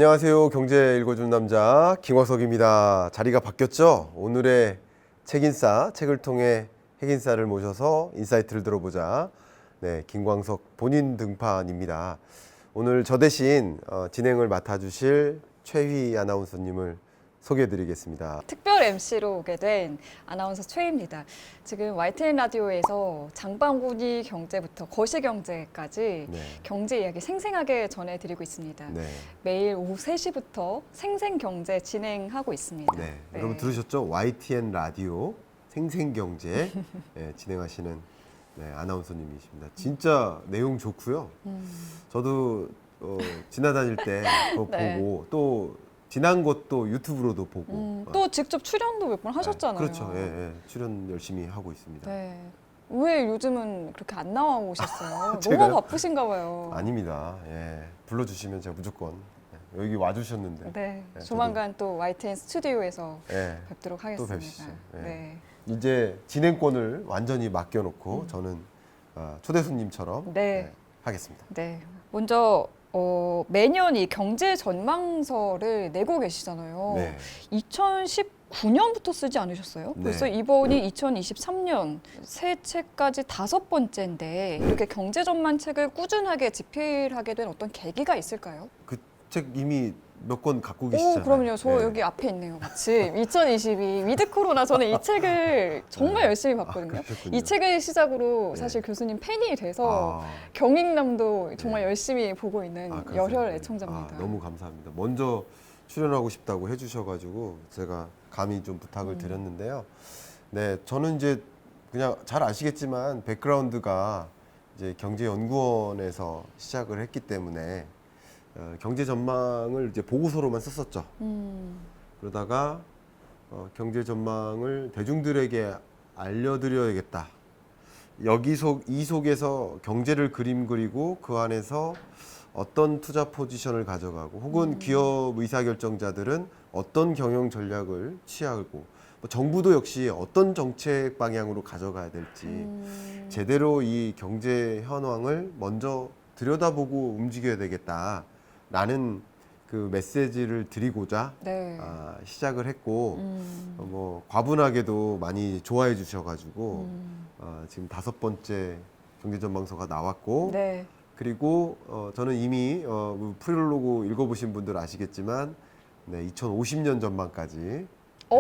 안녕하세요. 경제 읽어주는 남자 김광석입니다. 자리가 바뀌었죠? 오늘의 책인싸, 책을 통해 핵인싸를 모셔서 인사이트를 들어보자. 네, 김광석 본인 등판입니다. 오늘 저 대신 진행을 맡아주실 최희 아나운서님을 소개해드리겠습니다. 특별 MC로 오게 된 아나운서 최희입니다. 지금 YTN 라디오에서 장바구니 경제부터 거시경제까지 네. 경제 이야기 생생하게 전해드리고 있습니다. 네. 매일 오후 3시부터 생생경제 진행하고 있습니다. 네. 여러분 들으셨죠? YTN 라디오 생생경제 진행하시는 아나운서님이십니다. 진짜 내용 좋고요. 저도 지나다닐 때 그거 네. 보고 또 지난 것도 유튜브로도 보고 또 직접 출연도 몇 번 하셨잖아요. 그렇죠. 예, 예. 출연 열심히 하고 있습니다. 네. 왜 요즘은 그렇게 안 나와 오셨어요? 제가요? 너무 바쁘신가 봐요. 아닙니다. 예. 불러주시면 제가 무조건 여기 와주셨는데 네. 네, 조만간 또 YTN 스튜디오에서 예. 뵙도록 또 하겠습니다. 뵙시죠. 예. 네. 이제 진행권을 완전히 맡겨놓고 저는 초대 손님처럼 네. 하겠습니다. 네. 먼저 매년 이 경제 전망서를 내고 계시잖아요. 네. 2019년부터 쓰지 않으셨어요? 네. 벌써 이번이 2023년 새 책까지 5번째인데 이렇게 경제 전망 책을 꾸준하게 집필하게 된 어떤 계기가 있을까요? 그 책 이미 몇 권 갖고 계시잖아요. 오, 그럼요. 저 네. 여기 앞에 있네요. 마침 2022 위드 코로나 저는 이 책을 정말 열심히 봤거든요. 그러셨군요. 이 책을 시작으로 네. 사실 교수님 팬이 돼서 아, 경익남도 정말 네. 열심히 보고 있는 그러세요? 열혈 네. 애청자입니다. 너무 감사합니다. 먼저 출연하고 싶다고 해주셔가지고 제가 감히 좀 부탁을 드렸는데요. 네, 저는 이제 그냥 잘 아시겠지만 백그라운드가 이제 경제연구원에서 시작을 했기 때문에 경제 전망을 이제 보고서로만 썼었죠. 그러다가 경제 전망을 대중들에게 알려드려야겠다. 이 속에서 경제를 그림 그리고 그 안에서 어떤 투자 포지션을 가져가고 혹은 기업 의사결정자들은 어떤 경영 전략을 취하고 뭐 정부도 역시 어떤 정책 방향으로 가져가야 될지 제대로 이 경제 현황을 먼저 들여다보고 움직여야 되겠다라는 그 메시지를 드리고자 네. 시작을 했고 뭐 과분하게도 많이 좋아해 주셔가지고 지금 5번째 경제전망서가 나왔고 네. 그리고 저는 이미 프롤로그 읽어보신 분들 아시겠지만 2050년 전망까지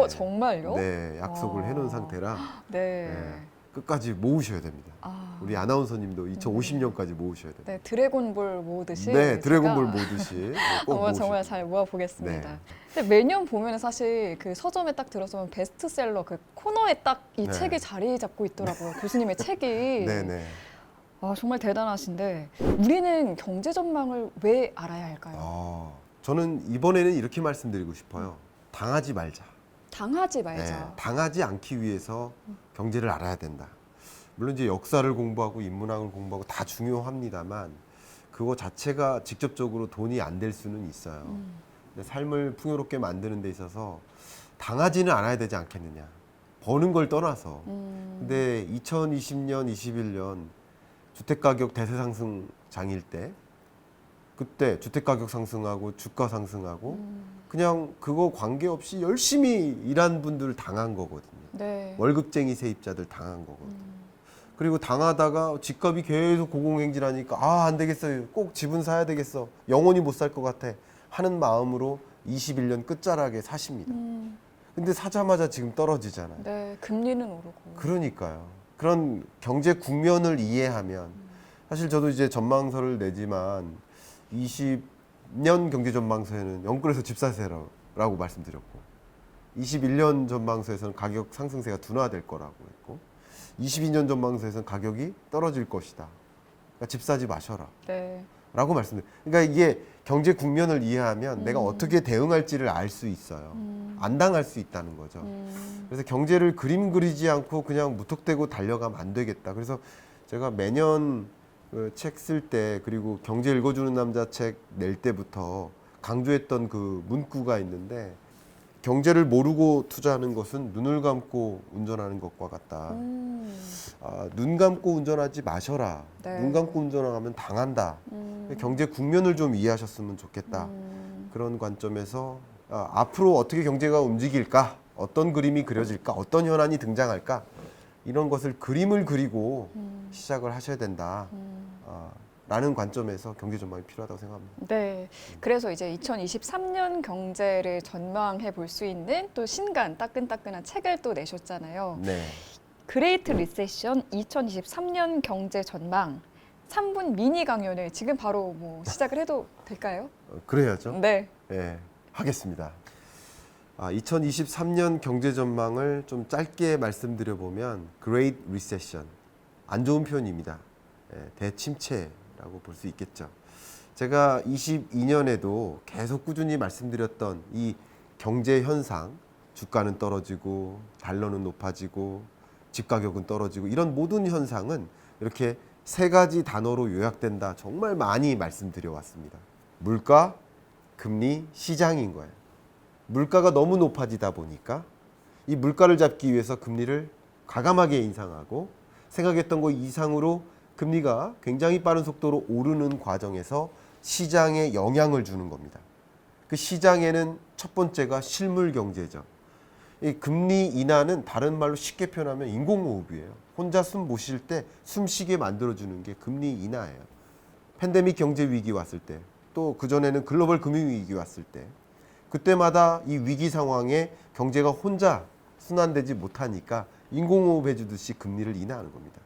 정말요? 네, 약속을 해놓은 상태라 네. 끝까지 모으셔야 됩니다. 우리 아나운서님도 2050년까지 모으셔야 됩니다. 네, 드래곤볼 모으듯이 네, 드래곤볼 제가 모으듯이 꼭 한번 정말 모으시고. 잘 모아보겠습니다. 네. 근데 매년 보면 사실 그 서점에 딱 들어서면 베스트셀러 그 코너에 딱 이 네. 책이 자리 잡고 있더라고요. 교수님의 책이. 네네. 정말 대단하신데 우리는 경제 전망을 왜 알아야 할까요? 저는 이번에는 이렇게 말씀드리고 싶어요. 당하지 말자. 당하지 말자. 네, 당하지 않기 위해서 경제를 알아야 된다. 물론 이제 역사를 공부하고 인문학을 공부하고 다 중요합니다만 그거 자체가 직접적으로 돈이 안 될 수는 있어요. 근데 삶을 풍요롭게 만드는 데 있어서 당하지는 않아야 되지 않겠느냐. 버는 걸 떠나서. 근데 2020년, 21년 주택가격 대세 상승장일 때 그때 주택가격 상승하고 주가 상승하고 그냥 그거 관계없이 열심히 일한 분들 당한 거거든요. 네. 월급쟁이 세입자들 당한 거거든요. 그리고 당하다가 집값이 계속 고공행진하니까 안 되겠어요. 꼭 집은 사야 되겠어. 영원히 못 살 것 같아. 하는 마음으로 21년 끝자락에 사십니다. 근데 사자마자 지금 떨어지잖아요. 네, 금리는 오르고. 그러니까요. 그런 경제 국면을 이해하면 사실 저도 이제 전망서를 내지만 20년 경제 전망서에는 영끌에서 집 사세요라고 말씀드렸고 21년 전망서에서는 가격 상승세가 둔화될 거라고 했고 22년 전망서에서는 가격이 떨어질 것이다. 그러니까 집 사지 마셔라. 네. 라고 말씀드려요. 그러니까 이게 경제 국면을 이해하면 내가 어떻게 대응할지를 알 수 있어요. 안 당할 수 있다는 거죠. 그래서 경제를 그림 그리지 않고 그냥 무턱대고 달려가면 안 되겠다. 그래서 제가 매년 책 쓸 때 그리고 경제 읽어주는 남자 책 낼 때부터 강조했던 그 문구가 있는데 경제를 모르고 투자하는 것은 눈을 감고 운전하는 것과 같다. 눈 감고 운전하지 마셔라. 네. 눈 감고 운전하면 당한다. 경제 국면을 좀 이해하셨으면 좋겠다. 그런 관점에서 앞으로 어떻게 경제가 움직일까, 어떤 그림이 그려질까, 어떤 현안이 등장할까, 이런 것을 그림을 그리고 시작을 하셔야 된다. 라는 관점에서 경제 전망이 필요하다고 생각합니다. 네. 그래서 이제 2023년 경제를 전망해 볼 수 있는 또 신간 따끈따끈한 책을 또 내셨잖아요. 네. 그레이트 리세션 2023년 경제 전망 3분 미니 강연을 지금 바로 뭐 시작을 해도 될까요? 그래야죠. 네. 네, 하겠습니다. 2023년 경제 전망을 좀 짧게 말씀드려 보면 Great Recession, 안 좋은 표현입니다. 대침체라고 볼 수 있겠죠. 제가 22년에도 계속 꾸준히 말씀드렸던 이 경제 현상, 주가는 떨어지고 달러는 높아지고 집 가격은 떨어지고 이런 모든 현상은 이렇게 세 가지 단어로 요약된다. 정말 많이 말씀드려 왔습니다. 물가, 금리, 시장인 거예요. 물가가 너무 높아지다 보니까 이 물가를 잡기 위해서 금리를 과감하게 인상하고 생각했던 것 이상으로 금리가 굉장히 빠른 속도로 오르는 과정에서 시장에 영향을 주는 겁니다. 그 시장에는 첫 번째가 실물 경제죠. 이 금리 인하는 다른 말로 쉽게 표현하면 인공호흡이에요. 혼자 숨 못 쉴 때 숨 쉬게 만들어주는 게 금리 인하예요. 팬데믹 경제 위기 왔을 때, 또 그전에는 글로벌 금융 위기 왔을 때, 그때마다 이 위기 상황에 경제가 혼자 순환되지 못하니까 인공호흡 해주듯이 금리를 인하하는 겁니다.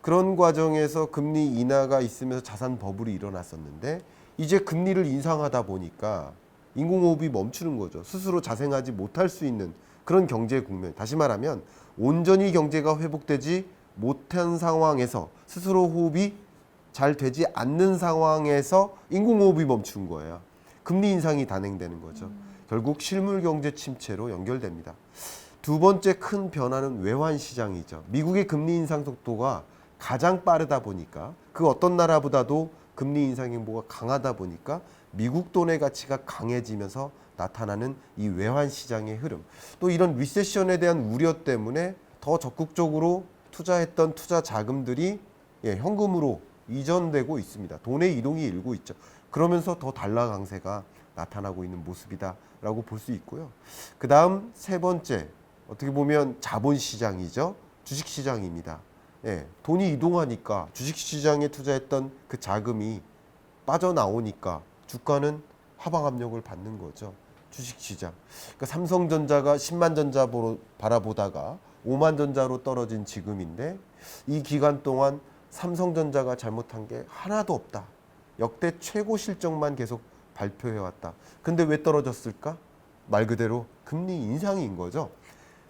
그런 과정에서 금리 인하가 있으면서 자산 버블이 일어났었는데 이제 금리를 인상하다 보니까 인공호흡이 멈추는 거죠. 스스로 자생하지 못할 수 있는 그런 경제 국면. 다시 말하면 온전히 경제가 회복되지 못한 상황에서 스스로 호흡이 잘 되지 않는 상황에서 인공호흡이 멈춘 거예요. 금리 인상이 단행되는 거죠. 결국 실물 경제 침체로 연결됩니다. 두 번째 큰 변화는 외환 시장이죠. 미국의 금리 인상 속도가 가장 빠르다 보니까 그 어떤 나라보다도 금리 인상 행보가 강하다 보니까 미국 돈의 가치가 강해지면서 나타나는 이 외환 시장의 흐름. 또 이런 리세션에 대한 우려 때문에 더 적극적으로 투자했던 투자 자금들이 현금으로 이전되고 있습니다. 돈의 이동이 일고 있죠. 그러면서 더 달러 강세가 나타나고 있는 모습이다라고 볼 수 있고요. 그 다음 세 번째, 어떻게 보면 자본시장이죠. 주식시장입니다. 돈이 이동하니까 주식시장에 투자했던 그 자금이 빠져나오니까 주가는 하방 압력을 받는 거죠. 주식시장. 그러니까 삼성전자가 10만 전자 바라보다가 5만 전자로 떨어진 지금인데 이 기간 동안 삼성전자가 잘못한 게 하나도 없다. 역대 최고 실적만 계속 발표해왔다. 근데 왜 떨어졌을까? 말 그대로 금리 인상인 거죠.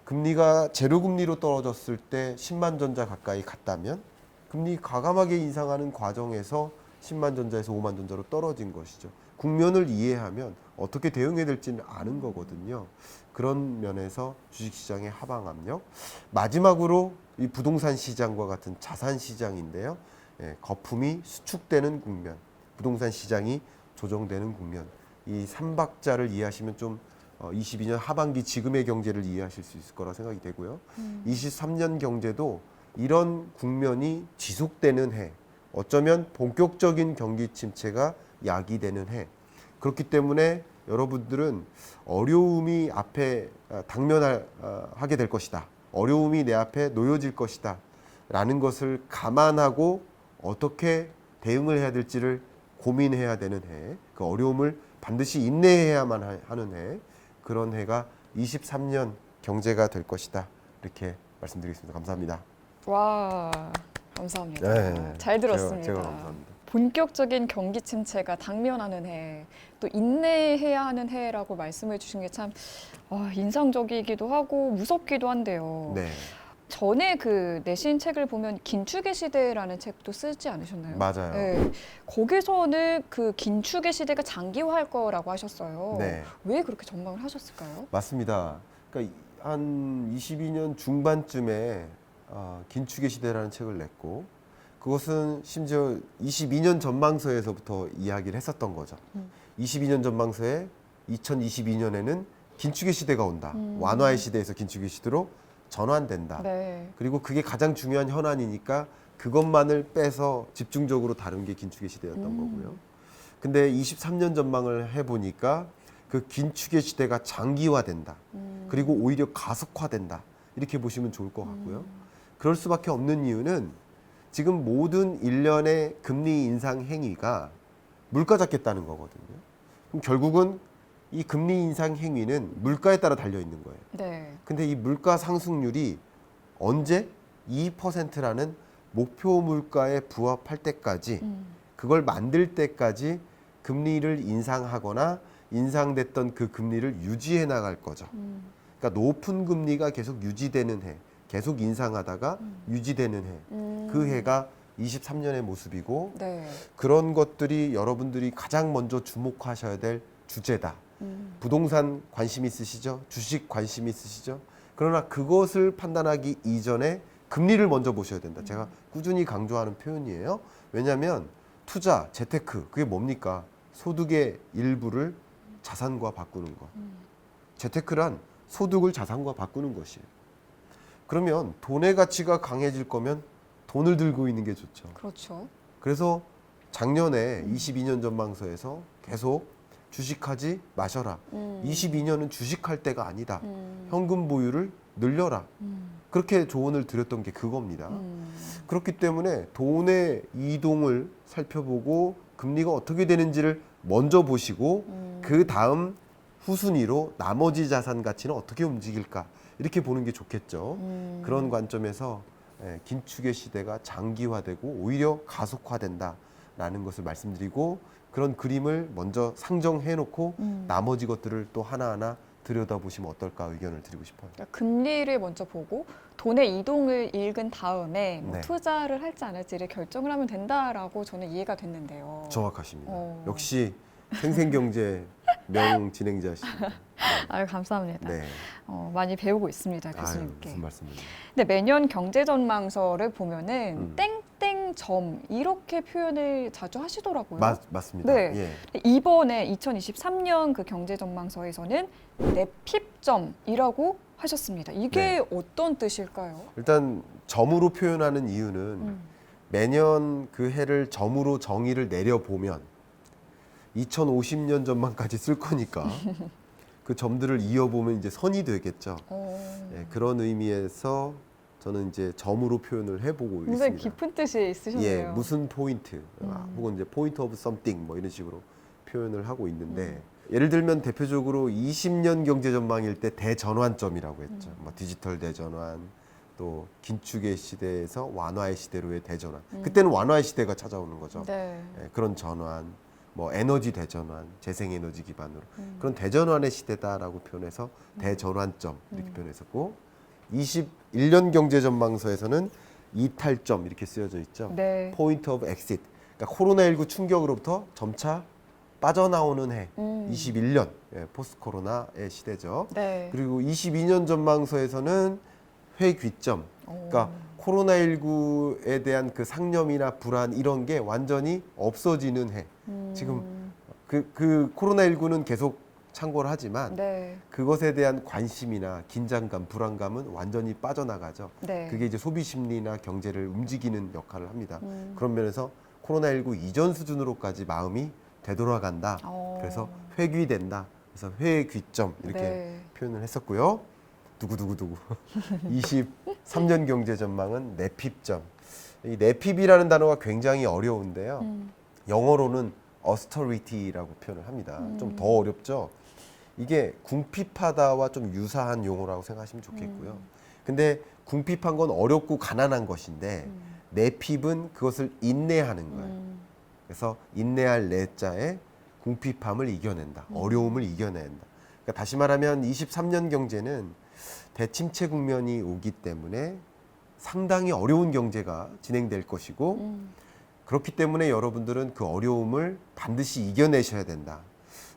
금리가 제로금리로 떨어졌을 때 10만 전자 가까이 갔다면 금리 과감하게 인상하는 과정에서 10만 전자에서 5만 전자로 떨어진 것이죠. 국면을 이해하면 어떻게 대응해야 될지는 아는 거거든요. 그런 면에서 주식시장의 하방 압력. 마지막으로 이 부동산 시장과 같은 자산 시장인데요. 거품이 수축되는 국면, 부동산 시장이 조정되는 국면. 이 3박자를 이해하시면 좀 22년 하반기 지금의 경제를 이해하실 수 있을 거라 생각이 되고요. 23년 경제도 이런 국면이 지속되는 해, 어쩌면 본격적인 경기 침체가 야기되는 해. 그렇기 때문에 여러분들은 어려움이 앞에 당면하게 될 것이다. 어려움이 내 앞에 놓여질 것이다. 라는 것을 감안하고 어떻게 대응을 해야 될지를 고민해야 되는 해. 그 어려움을 반드시 인내해야만 하는 해. 그런 해가 23년 경제가 될 것이다. 이렇게 말씀드리겠습니다. 감사합니다. 와, 감사합니다. 네, 잘 들었습니다. 제가 감사합니다. 본격적인 경기 침체가 당면하는 해, 또 인내해야 하는 해라고 말씀해 주신 게 참 인상적이기도 하고 무섭기도 한데요. 네, 전에 그 내신 책을 보면 긴축의 시대라는 책도 쓰지 않으셨나요? 맞아요. 네. 거기서는 그 긴축의 시대가 장기화할 거라고 하셨어요. 네. 왜 그렇게 전망을 하셨을까요? 맞습니다. 그러니까 한 22년 중반쯤에 긴축의 시대라는 책을 냈고 그것은 심지어 22년 전망서에서부터 이야기를 했었던 거죠. 22년 전망서에 2022년에는 긴축의 시대가 온다. 완화의 시대에서 긴축의 시대로 전환된다. 네. 그리고 그게 가장 중요한 현안이니까 그것만을 빼서 집중적으로 다룬 게 긴축의 시대였던 거고요. 근데 23년 전망을 해보니까 그 긴축의 시대가 장기화된다. 그리고 오히려 가속화된다. 이렇게 보시면 좋을 것 같고요. 그럴 수밖에 없는 이유는 지금 모든 일련의 금리 인상 행위가 물가 잡겠다는 거거든요. 그럼 결국은 이 금리 인상 행위는 물가에 따라 달려 있는 거예요. 네. 근데 이 물가 상승률이 언제 2%라는 목표 물가에 부합할 때까지 그걸 만들 때까지 금리를 인상하거나 인상됐던 그 금리를 유지해 나갈 거죠. 그러니까 높은 금리가 계속 유지되는 해, 계속 인상하다가 유지되는 해, 그 해가 23년의 모습이고 네. 그런 것들이 여러분들이 가장 먼저 주목하셔야 될 주제다. 부동산 관심 있으시죠? 주식 관심 있으시죠? 그러나 그것을 판단하기 이전에 금리를 먼저 보셔야 된다. 제가 꾸준히 강조하는 표현이에요. 왜냐하면 투자, 재테크, 그게 뭡니까? 소득의 일부를 자산과 바꾸는 것. 재테크란 소득을 자산과 바꾸는 것이에요. 그러면 돈의 가치가 강해질 거면 돈을 들고 있는 게 좋죠. 그렇죠. 그래서 작년에 22년 전망서에서 계속 주식하지 마셔라. 22년은 주식할 때가 아니다. 현금 보유를 늘려라. 그렇게 조언을 드렸던 게 그겁니다. 그렇기 때문에 돈의 이동을 살펴보고 금리가 어떻게 되는지를 먼저 보시고 그 다음 후순위로 나머지 자산 가치는 어떻게 움직일까 이렇게 보는 게 좋겠죠. 그런 관점에서 긴축의 시대가 장기화되고 오히려 가속화된다라는 것을 말씀드리고 그런 그림을 먼저 상정해 놓고 나머지 것들을 또 하나하나 들여다보시면 어떨까 의견을 드리고 싶어요. 그러니까 금리를 먼저 보고 돈의 이동을 읽은 다음에 뭐 네. 투자를 할지 안 할지를 결정을 하면 된다라고 저는 이해가 됐는데요. 정확하십니다. 어. 역시 생생경제 명 진행자십니다. 아유, 감사합니다. 네. 많이 배우고 있습니다, 아유, 교수님께. 무슨 말씀입니까? 근데 매년 경제 전망서를 보면은 음. 땡땡점 이렇게 표현을 자주 하시더라고요. 맞습니다. 네. 예. 이번에 2023년 그 경제 전망서에서는 내핍점이라고 하셨습니다. 이게 어떤 뜻일까요? 일단 점으로 표현하는 이유는 매년 그 해를 점으로 정의를 내려보면 2050년 전망까지 쓸 거니까 그 점들을 이어보면 이제 선이 되겠죠. 예, 그런 의미에서 저는 이제 점으로 표현을 해보고 굉장히 있습니다. 깊은 뜻이 있으셨네요. 예, 무슨 포인트, 혹은 이제 포인트 오브 썸띵 뭐 이런 식으로 표현을 하고 있는데 예를 들면 대표적으로 20년 경제 전망일 때 대전환점이라고 했죠. 뭐 디지털 대전환, 또 긴축의 시대에서 완화의 시대로의 대전환. 그때는 완화의 시대가 찾아오는 거죠. 네. 예, 그런 전환, 뭐 에너지 대전환, 재생에너지 기반으로 그런 대전환의 시대다라고 표현해서 대전환점 이렇게 표현했었고 21년 경제 전망서에서는 이탈점 이렇게 쓰여져 있죠. 네. 포인트 오브 엑싯. 그러니까 코로나19 충격으로부터 점차 빠져나오는 해 21년 포스트 코로나의 시대죠. 네. 그리고 22년 전망서에서는 회귀점. 그러니까 코로나19에 대한 그 상념이나 불안 이런 게 완전히 없어지는 해. 지금 그 코로나19는 계속 창궐 하지만 네. 그것에 대한 관심이나 긴장감, 불안감은 완전히 빠져나가죠. 네. 그게 이제 소비 심리나 경제를 움직이는 역할을 합니다. 그런 면에서 코로나19 이전 수준으로까지 마음이 되돌아간다. 그래서 회귀된다. 그래서 회귀점 이렇게 네. 표현을 했었고요. 두구두구두구. 23년 경제 전망은 내핍점. 이 내핍이라는 단어가 굉장히 어려운데요. 영어로는 austerity라고 표현을 합니다. 좀 더 어렵죠. 이게 궁핍하다와 좀 유사한 용어라고 생각하시면 좋겠고요. 근데 궁핍한 건 어렵고 가난한 것인데 내핍은 그것을 인내하는 거예요. 그래서 인내할 내자에 궁핍함을 이겨낸다. 어려움을 이겨낸다. 그러니까 다시 말하면 23년 경제는 대침체 국면이 오기 때문에 상당히 어려운 경제가 진행될 것이고 그렇기 때문에 여러분들은 그 어려움을 반드시 이겨내셔야 된다.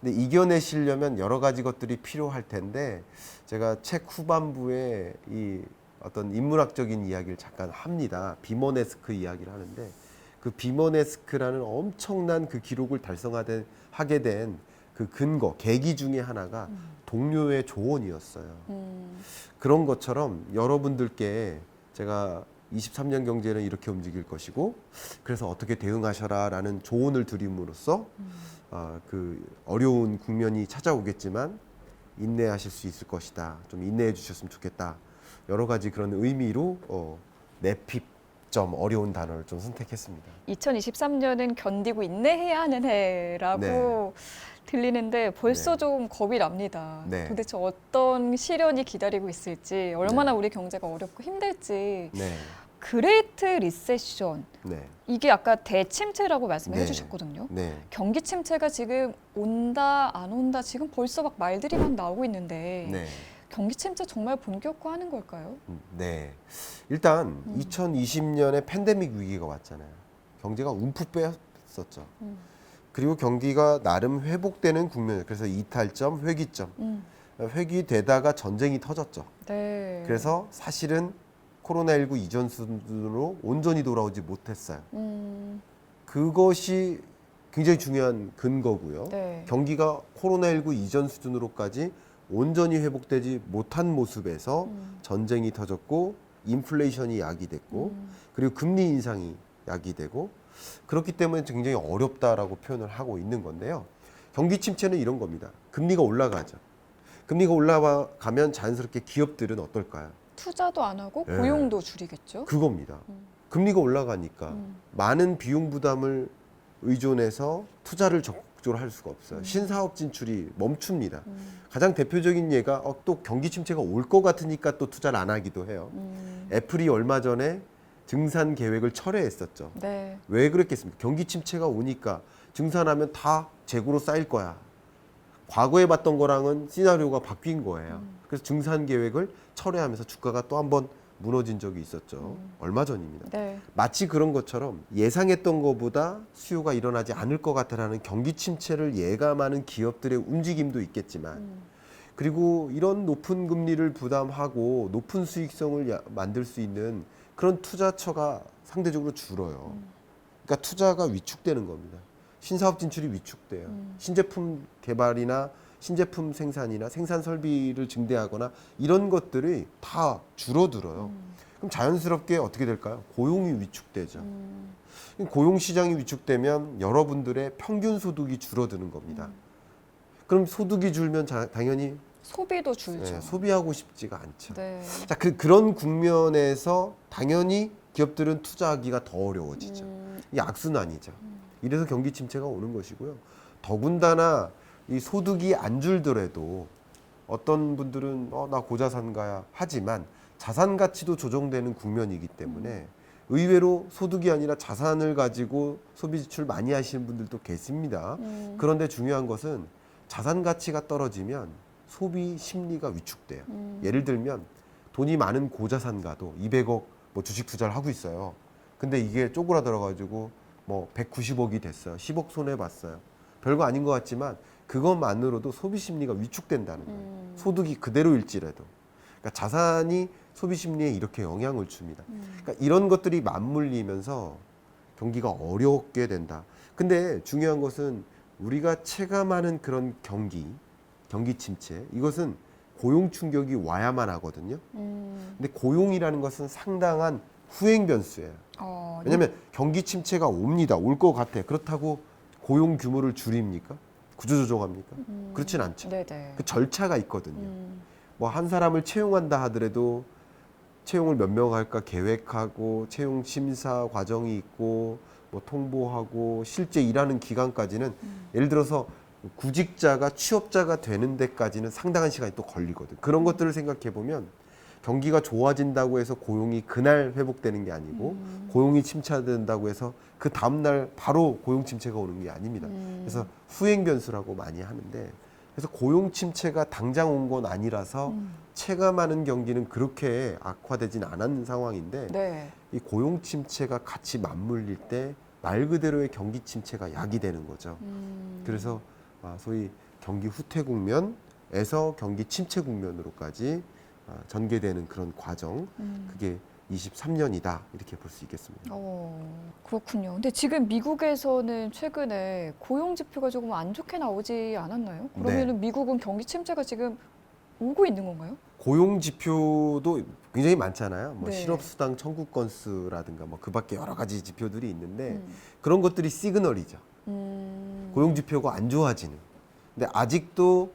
근데 이겨내시려면 여러 가지 것들이 필요할 텐데 제가 책 후반부에 이 어떤 인문학적인 이야기를 잠깐 합니다. 비머네스크 이야기를 하는데 그 비머네스크라는 엄청난 그 기록을 달성하게 된 그 근거, 계기 중에 하나가 동료의 조언이었어요. 그런 것처럼 여러분들께 제가 23년 경제는 이렇게 움직일 것이고 그래서 어떻게 대응하셔라라는 조언을 드림으로써 그 어려운 국면이 찾아오겠지만 인내하실 수 있을 것이다. 좀 인내해 주셨으면 좋겠다. 여러 가지 그런 의미로 내핍점 어려운 단어를 좀 선택했습니다. 2023년은 견디고 인내해야 하는 해라고 들리는데 벌써 네. 좀 겁이 납니다. 네. 도대체 어떤 시련이 기다리고 있을지, 얼마나 우리 경제가 어렵고 힘들지. 네, 그레이트 리세션, 네, 이게 아까 대침체라고 말씀을 네. 해주셨거든요. 네, 경기 침체가 지금 온다 안 온다 지금 벌써 막 말들이 막 나오고 있는데 네. 경기 침체 정말 본격화하는 걸까요? 네. 일단 2020년에 팬데믹 위기가 왔잖아요. 경제가 움푹 빼었었죠. 그리고 경기가 나름 회복되는 국면, 그래서 이탈점, 회귀점. 회귀되다가 전쟁이 터졌죠. 네. 그래서 사실은 코로나19 이전 수준으로 온전히 돌아오지 못했어요. 그것이 굉장히 중요한 근거고요. 네. 경기가 코로나19 이전 수준으로까지 온전히 회복되지 못한 모습에서 전쟁이 터졌고 인플레이션이 야기됐고 그리고 금리 인상이 야기되고 그렇기 때문에 굉장히 어렵다라고 표현을 하고 있는 건데요. 경기 침체는 이런 겁니다. 금리가 올라가죠. 금리가 올라가면 자연스럽게 기업들은 어떨까요? 투자도 안 하고 네. 고용도 줄이겠죠. 그겁니다. 금리가 올라가니까 많은 비용 부담을 의존해서 투자를 적극적으로 할 수가 없어요. 신사업 진출이 멈춥니다. 가장 대표적인 예가 또 경기 침체가 올 것 같으니까 또 투자를 안 하기도 해요. 애플이 얼마 전에 증산 계획을 철회했었죠. 네. 왜 그랬겠습니까? 경기 침체가 오니까 증산하면 다 재고로 쌓일 거야. 과거에 봤던 거랑은 시나리오가 바뀐 거예요. 그래서 증산 계획을 철회하면서 주가가 또 한 번 무너진 적이 있었죠. 얼마 전입니다. 네. 마치 그런 것처럼 예상했던 것보다 수요가 일어나지 않을 것 같다라는 경기 침체를 예감하는 기업들의 움직임도 있겠지만 그리고 이런 높은 금리를 부담하고 높은 수익성을 만들 수 있는 그런 투자처가 상대적으로 줄어요. 그러니까 투자가 위축되는 겁니다. 신사업 진출이 위축돼요. 신제품 개발이나 신제품 생산이나 생산 설비를 증대하거나 이런 것들이 다 줄어들어요. 그럼 자연스럽게 어떻게 될까요? 고용이 위축되죠. 고용 시장이 위축되면 여러분들의 평균 소득이 줄어드는 겁니다. 그럼 소득이 줄면 당연히 소비도 줄죠. 소비하고 싶지가 않죠. 네. 자, 그런 국면에서 당연히 기업들은 투자하기가 더 어려워지죠. 이 악순환이죠. 이래서 경기 침체가 오는 것이고요. 더군다나 이 소득이 안 줄더라도 어떤 분들은 나 고자산가야 하지만 자산 가치도 조정되는 국면이기 때문에 의외로 소득이 아니라 자산을 가지고 소비 지출 많이 하시는 분들도 계십니다. 그런데 중요한 것은 자산 가치가 떨어지면 소비 심리가 위축돼요. 예를 들면 돈이 많은 고자산가도 200억 뭐 주식 투자를 하고 있어요. 근데 이게 쪼그라들어 가지고 뭐 190억이 됐어요. 10억 손해 봤어요. 별거 아닌 것 같지만 그것만으로도 소비 심리가 위축된다는 거예요. 소득이 그대로일지라도. 그러니까 자산이 소비 심리에 이렇게 영향을 줍니다. 그러니까 이런 것들이 맞물리면서 경기가 어렵게 된다. 근데 중요한 것은 우리가 체감하는 그런 경기 침체, 이것은 고용 충격이 와야만 하거든요. 근데 고용이라는 것은 상당한 후행 변수예요. 왜냐하면 경기 침체가 옵니다. 올 것 같아. 그렇다고 고용 규모를 줄입니까? 구조조정합니까? 그렇진 않죠. 네네. 그 절차가 있거든요. 뭐 한 사람을 채용한다 하더라도 채용을 몇 명 할까 계획하고 채용 심사 과정이 있고 뭐 통보하고 실제 일하는 기간까지는 예를 들어서 구직자가 취업자가 되는 데까지는 상당한 시간이 또 걸리거든. 그런 것들을 생각해 보면 경기가 좋아진다고 해서 고용이 그날 회복되는 게 아니고 고용이 침체된다고 해서 그 다음날 바로 고용 침체가 오는 게 아닙니다. 그래서 후행 변수라고 많이 하는데 그래서 고용 침체가 당장 온 건 아니라서 체감하는 경기는 그렇게 악화되진 않은 상황인데 네. 이 고용 침체가 같이 맞물릴 때 말 그대로의 경기 침체가 야기되는 거죠. 그래서 소위 경기 후퇴 국면에서 경기 침체 국면으로까지 전개되는 그런 과정, 그게 23년이다 이렇게 볼 수 있겠습니다. 그렇군요. 근데 지금 미국에서는 최근에 고용 지표가 조금 안 좋게 나오지 않았나요? 그러면은 미국은 경기 침체가 지금 오고 있는 건가요? 고용 지표도 굉장히 많잖아요. 뭐 네. 실업수당 청구 건수라든가 뭐 그밖에 여러 가지 지표들이 있는데 음. 그런 것들이 시그널이죠. 고용 지표가 안 좋아지는. 근데 아직도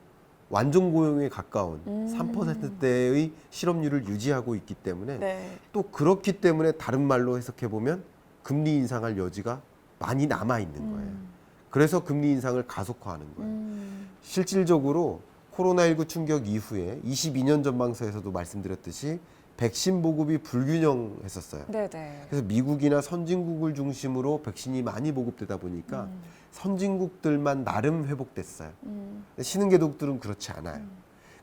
완전 고용에 가까운 3%대의 실업률을 유지하고 있기 때문에 네. 또 그렇기 때문에 다른 말로 해석해 보면 금리 인상할 여지가 많이 남아 있는 거예요. 그래서 금리 인상을 가속화하는 거예요. 실질적으로 코로나19 충격 이후에 22년 전망서에서도 말씀드렸듯이 백신 보급이 불균형했었어요. 네네. 그래서 미국이나 선진국을 중심으로 백신이 많이 보급되다 보니까 선진국들만 나름 회복됐어요. 근데 신흥계독들은 그렇지 않아요.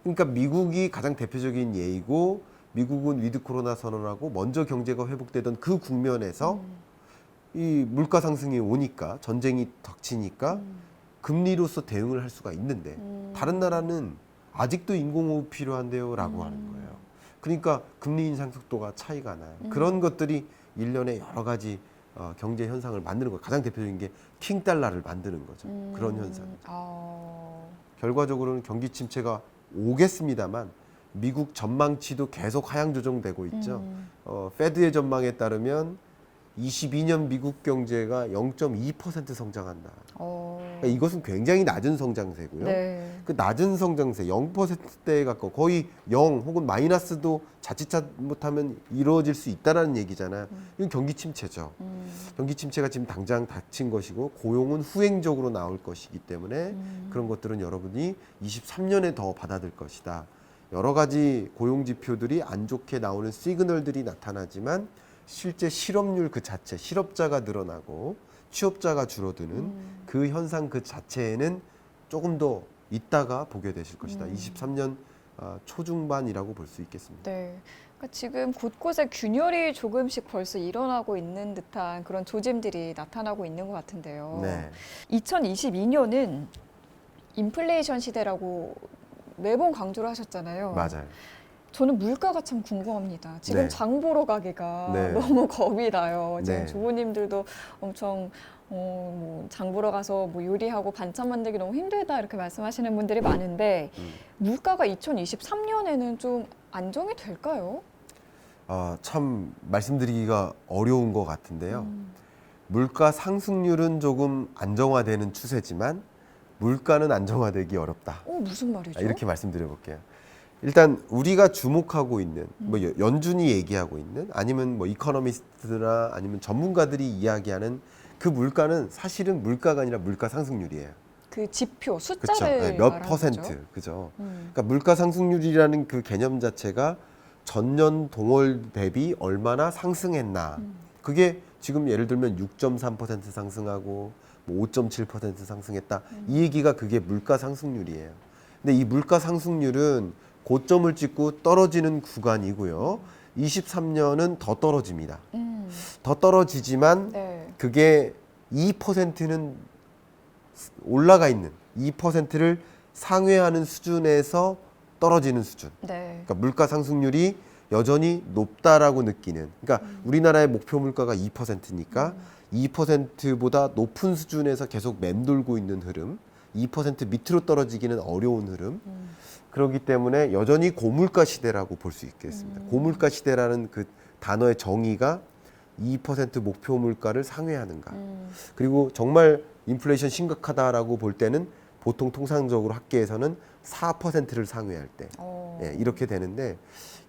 그러니까 미국이 가장 대표적인 예이고 미국은 위드 코로나 선언하고 먼저 경제가 회복되던 그 국면에서 이 물가 상승이 오니까 전쟁이 닥치니까 금리로서 대응을 할 수가 있는데 다른 나라는 아직도 인공호흡 필요한데요라고 하는 거예요. 그러니까 금리 인상 속도가 차이가 나요. 그런 것들이 일련의 여러 가지 경제 현상을 만드는 거예요. 가장 대표적인 게 킹달러를 만드는 거죠. 그런 현상. 결과적으로는 경기 침체가 오겠습니다만 미국 전망치도 계속 하향 조정되고 있죠. 페드의 전망에 따르면 22년 미국 경제가 0.2% 성장한다. 그러니까 이것은 굉장히 낮은 성장세고요. 네. 그 낮은 성장세 0%대에 가까워 거의 0 혹은 마이너스도 자칫 잘못하면 이루어질 수 있다라는 얘기잖아요. 이건 경기 침체죠. 경기 침체가 지금 당장 닥친 것이고 고용은 후행적으로 나올 것이기 때문에 그런 것들은 여러분이 23년에 더 받아들 것이다. 여러 가지 고용 지표들이 안 좋게 나오는 시그널들이 나타나지만 실제 실업률 그 자체, 실업자가 늘어나고 취업자가 줄어드는 그 현상 그 자체에는 조금 더 있다가 보게 되실 것이다. 23년 초중반이라고 볼 수 있겠습니다. 네. 그러니까 지금 곳곳에 균열이 조금씩 벌써 일어나고 있는 듯한 그런 조짐들이 나타나고 있는 것 같은데요. 네. 2022년은 인플레이션 시대라고 매번 강조를 하셨잖아요. 맞아요. 저는 물가가 참 궁금합니다. 지금 네. 장 보러 가기가 네. 너무 겁이 나요. 지금 네. 주부님들도 엄청 장 보러 가서 뭐 요리하고 반찬 만들기 너무 힘들다 이렇게 말씀하시는 분들이 많은데 물가가 2023년에는 좀 안정이 될까요? 참 말씀드리기가 어려운 것 같은데요. 물가 상승률은 조금 안정화되는 추세지만 물가는 안정화되기 어렵다. 무슨 말이죠? 이렇게 말씀드려 볼게요. 일단 우리가 주목하고 있는 뭐 연준이 얘기하고 있는 아니면 뭐 이코노미스트나 아니면 전문가들이 이야기하는 그 물가는 사실은 물가가 아니라 물가 상승률이에요. 그 지표 그렇죠. 숫자를 몇 말하는 퍼센트. 거죠? 그죠. 그러니까 물가 상승률이라는 그 개념 자체가 전년 동월 대비 얼마나 상승했나. 그게 지금 예를 들면 6.3% 상승하고 뭐 5.7% 상승했다. 이 얘기가 그게 물가 상승률이에요. 근데 이 물가 상승률은 고점을 찍고 떨어지는 구간이고요. 23년은 더 떨어집니다. 더 떨어지지만 네. 그게 2%는 올라가 있는 2%를 상회하는 수준에서 떨어지는 수준. 네. 그러니까 물가 상승률이 여전히 높다라고 느끼는. 그러니까 우리나라의 목표 물가가 2%니까 2%보다 높은 수준에서 계속 맴돌고 있는 흐름. 2% 밑으로 떨어지기는 어려운 흐름. 그렇기 때문에 여전히 고물가 시대라고 볼 수 있겠습니다. 고물가 시대라는 그 단어의 정의가 2% 목표 물가를 상회하는가. 그리고 정말 인플레이션 심각하다라고 볼 때는 보통 통상적으로 학계에서는 4%를 상회할 때 이렇게 되는데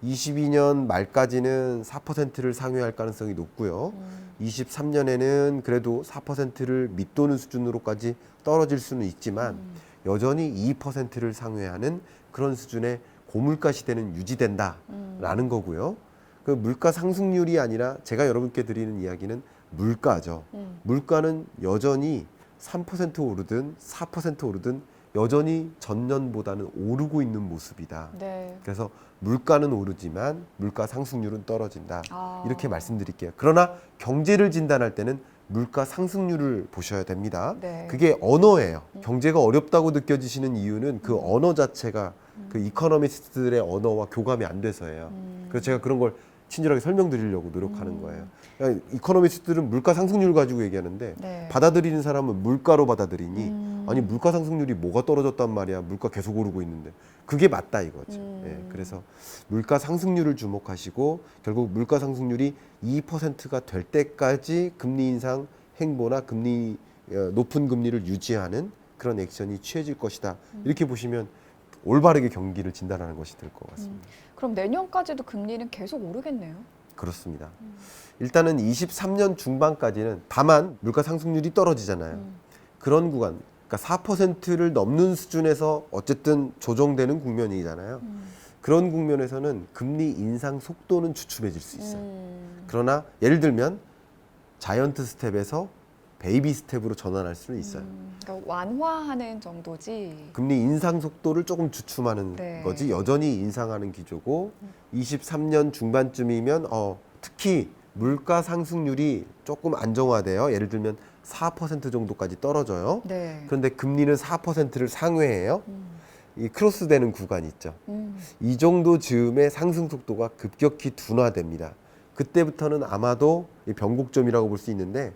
22년 말까지는 4%를 상회할 가능성이 높고요. 23년에는 그래도 4%를 밑도는 수준으로까지 떨어질 수는 있지만 여전히 2%를 상회하는 그런 수준의 고물가 시대는 유지된다라는 거고요. 그 물가 상승률이 아니라 제가 여러분께 드리는 이야기는 물가죠. 물가는 여전히 3% 오르든 4% 오르든 여전히 전년보다는 오르고 있는 모습이다. 네. 그래서 물가는 오르지만 물가 상승률은 떨어진다. 이렇게 말씀드릴게요. 그러나 경제를 진단할 때는 물가 상승률을 보셔야 됩니다. 네. 그게 언어예요. 경제가 어렵다고 느껴지시는 이유는 그 언어 자체가 그 이코노미스트들의 언어와 교감이 안 돼서예요. 그래서 제가 그런 걸 친절하게 설명드리려고 노력하는 거예요. 그러니까 이코노미스트들은 물가 상승률 가지고 얘기하는데 네. 받아들이는 사람은 물가로 받아들이니 아니 물가 상승률이 뭐가 떨어졌단 말이야. 물가 계속 오르고 있는데 그게 맞다 이거죠. 예, 그래서 물가 상승률을 주목하시고 결국 물가 상승률이 2%가 될 때까지 금리 인상 행보나 금리 높은 금리를 유지하는 그런 액션이 취해질 것이다. 이렇게 보시면 올바르게 경기를 진단하는 것이 될 것 같습니다. 그럼 내년까지도 금리는 계속 오르겠네요. 그렇습니다. 일단은 23년 중반까지는 다만 물가 상승률이 떨어지잖아요. 그런 구간, 그러니까 4%를 넘는 수준에서 어쨌든 조정되는 국면이잖아요. 그런 국면에서는 금리 인상 속도는 주춤해질 수 있어요. 그러나 예를 들면 자이언트 스텝에서 베이비 스텝으로 전환할 수는 있어요. 그러니까 완화하는 정도지. 금리 인상 속도를 조금 주춤하는 네. 거지 여전히 인상하는 기조고 23년 중반쯤이면 특히 물가 상승률이 조금 안정화돼요. 예를 들면 4% 정도까지 떨어져요. 네. 그런데 금리는 4%를 상회해요. 이 크로스되는 구간이 있죠. 이 정도 즈음의 상승 속도가 급격히 둔화됩니다. 그때부터는 아마도 이 변곡점이라고 볼 수 있는데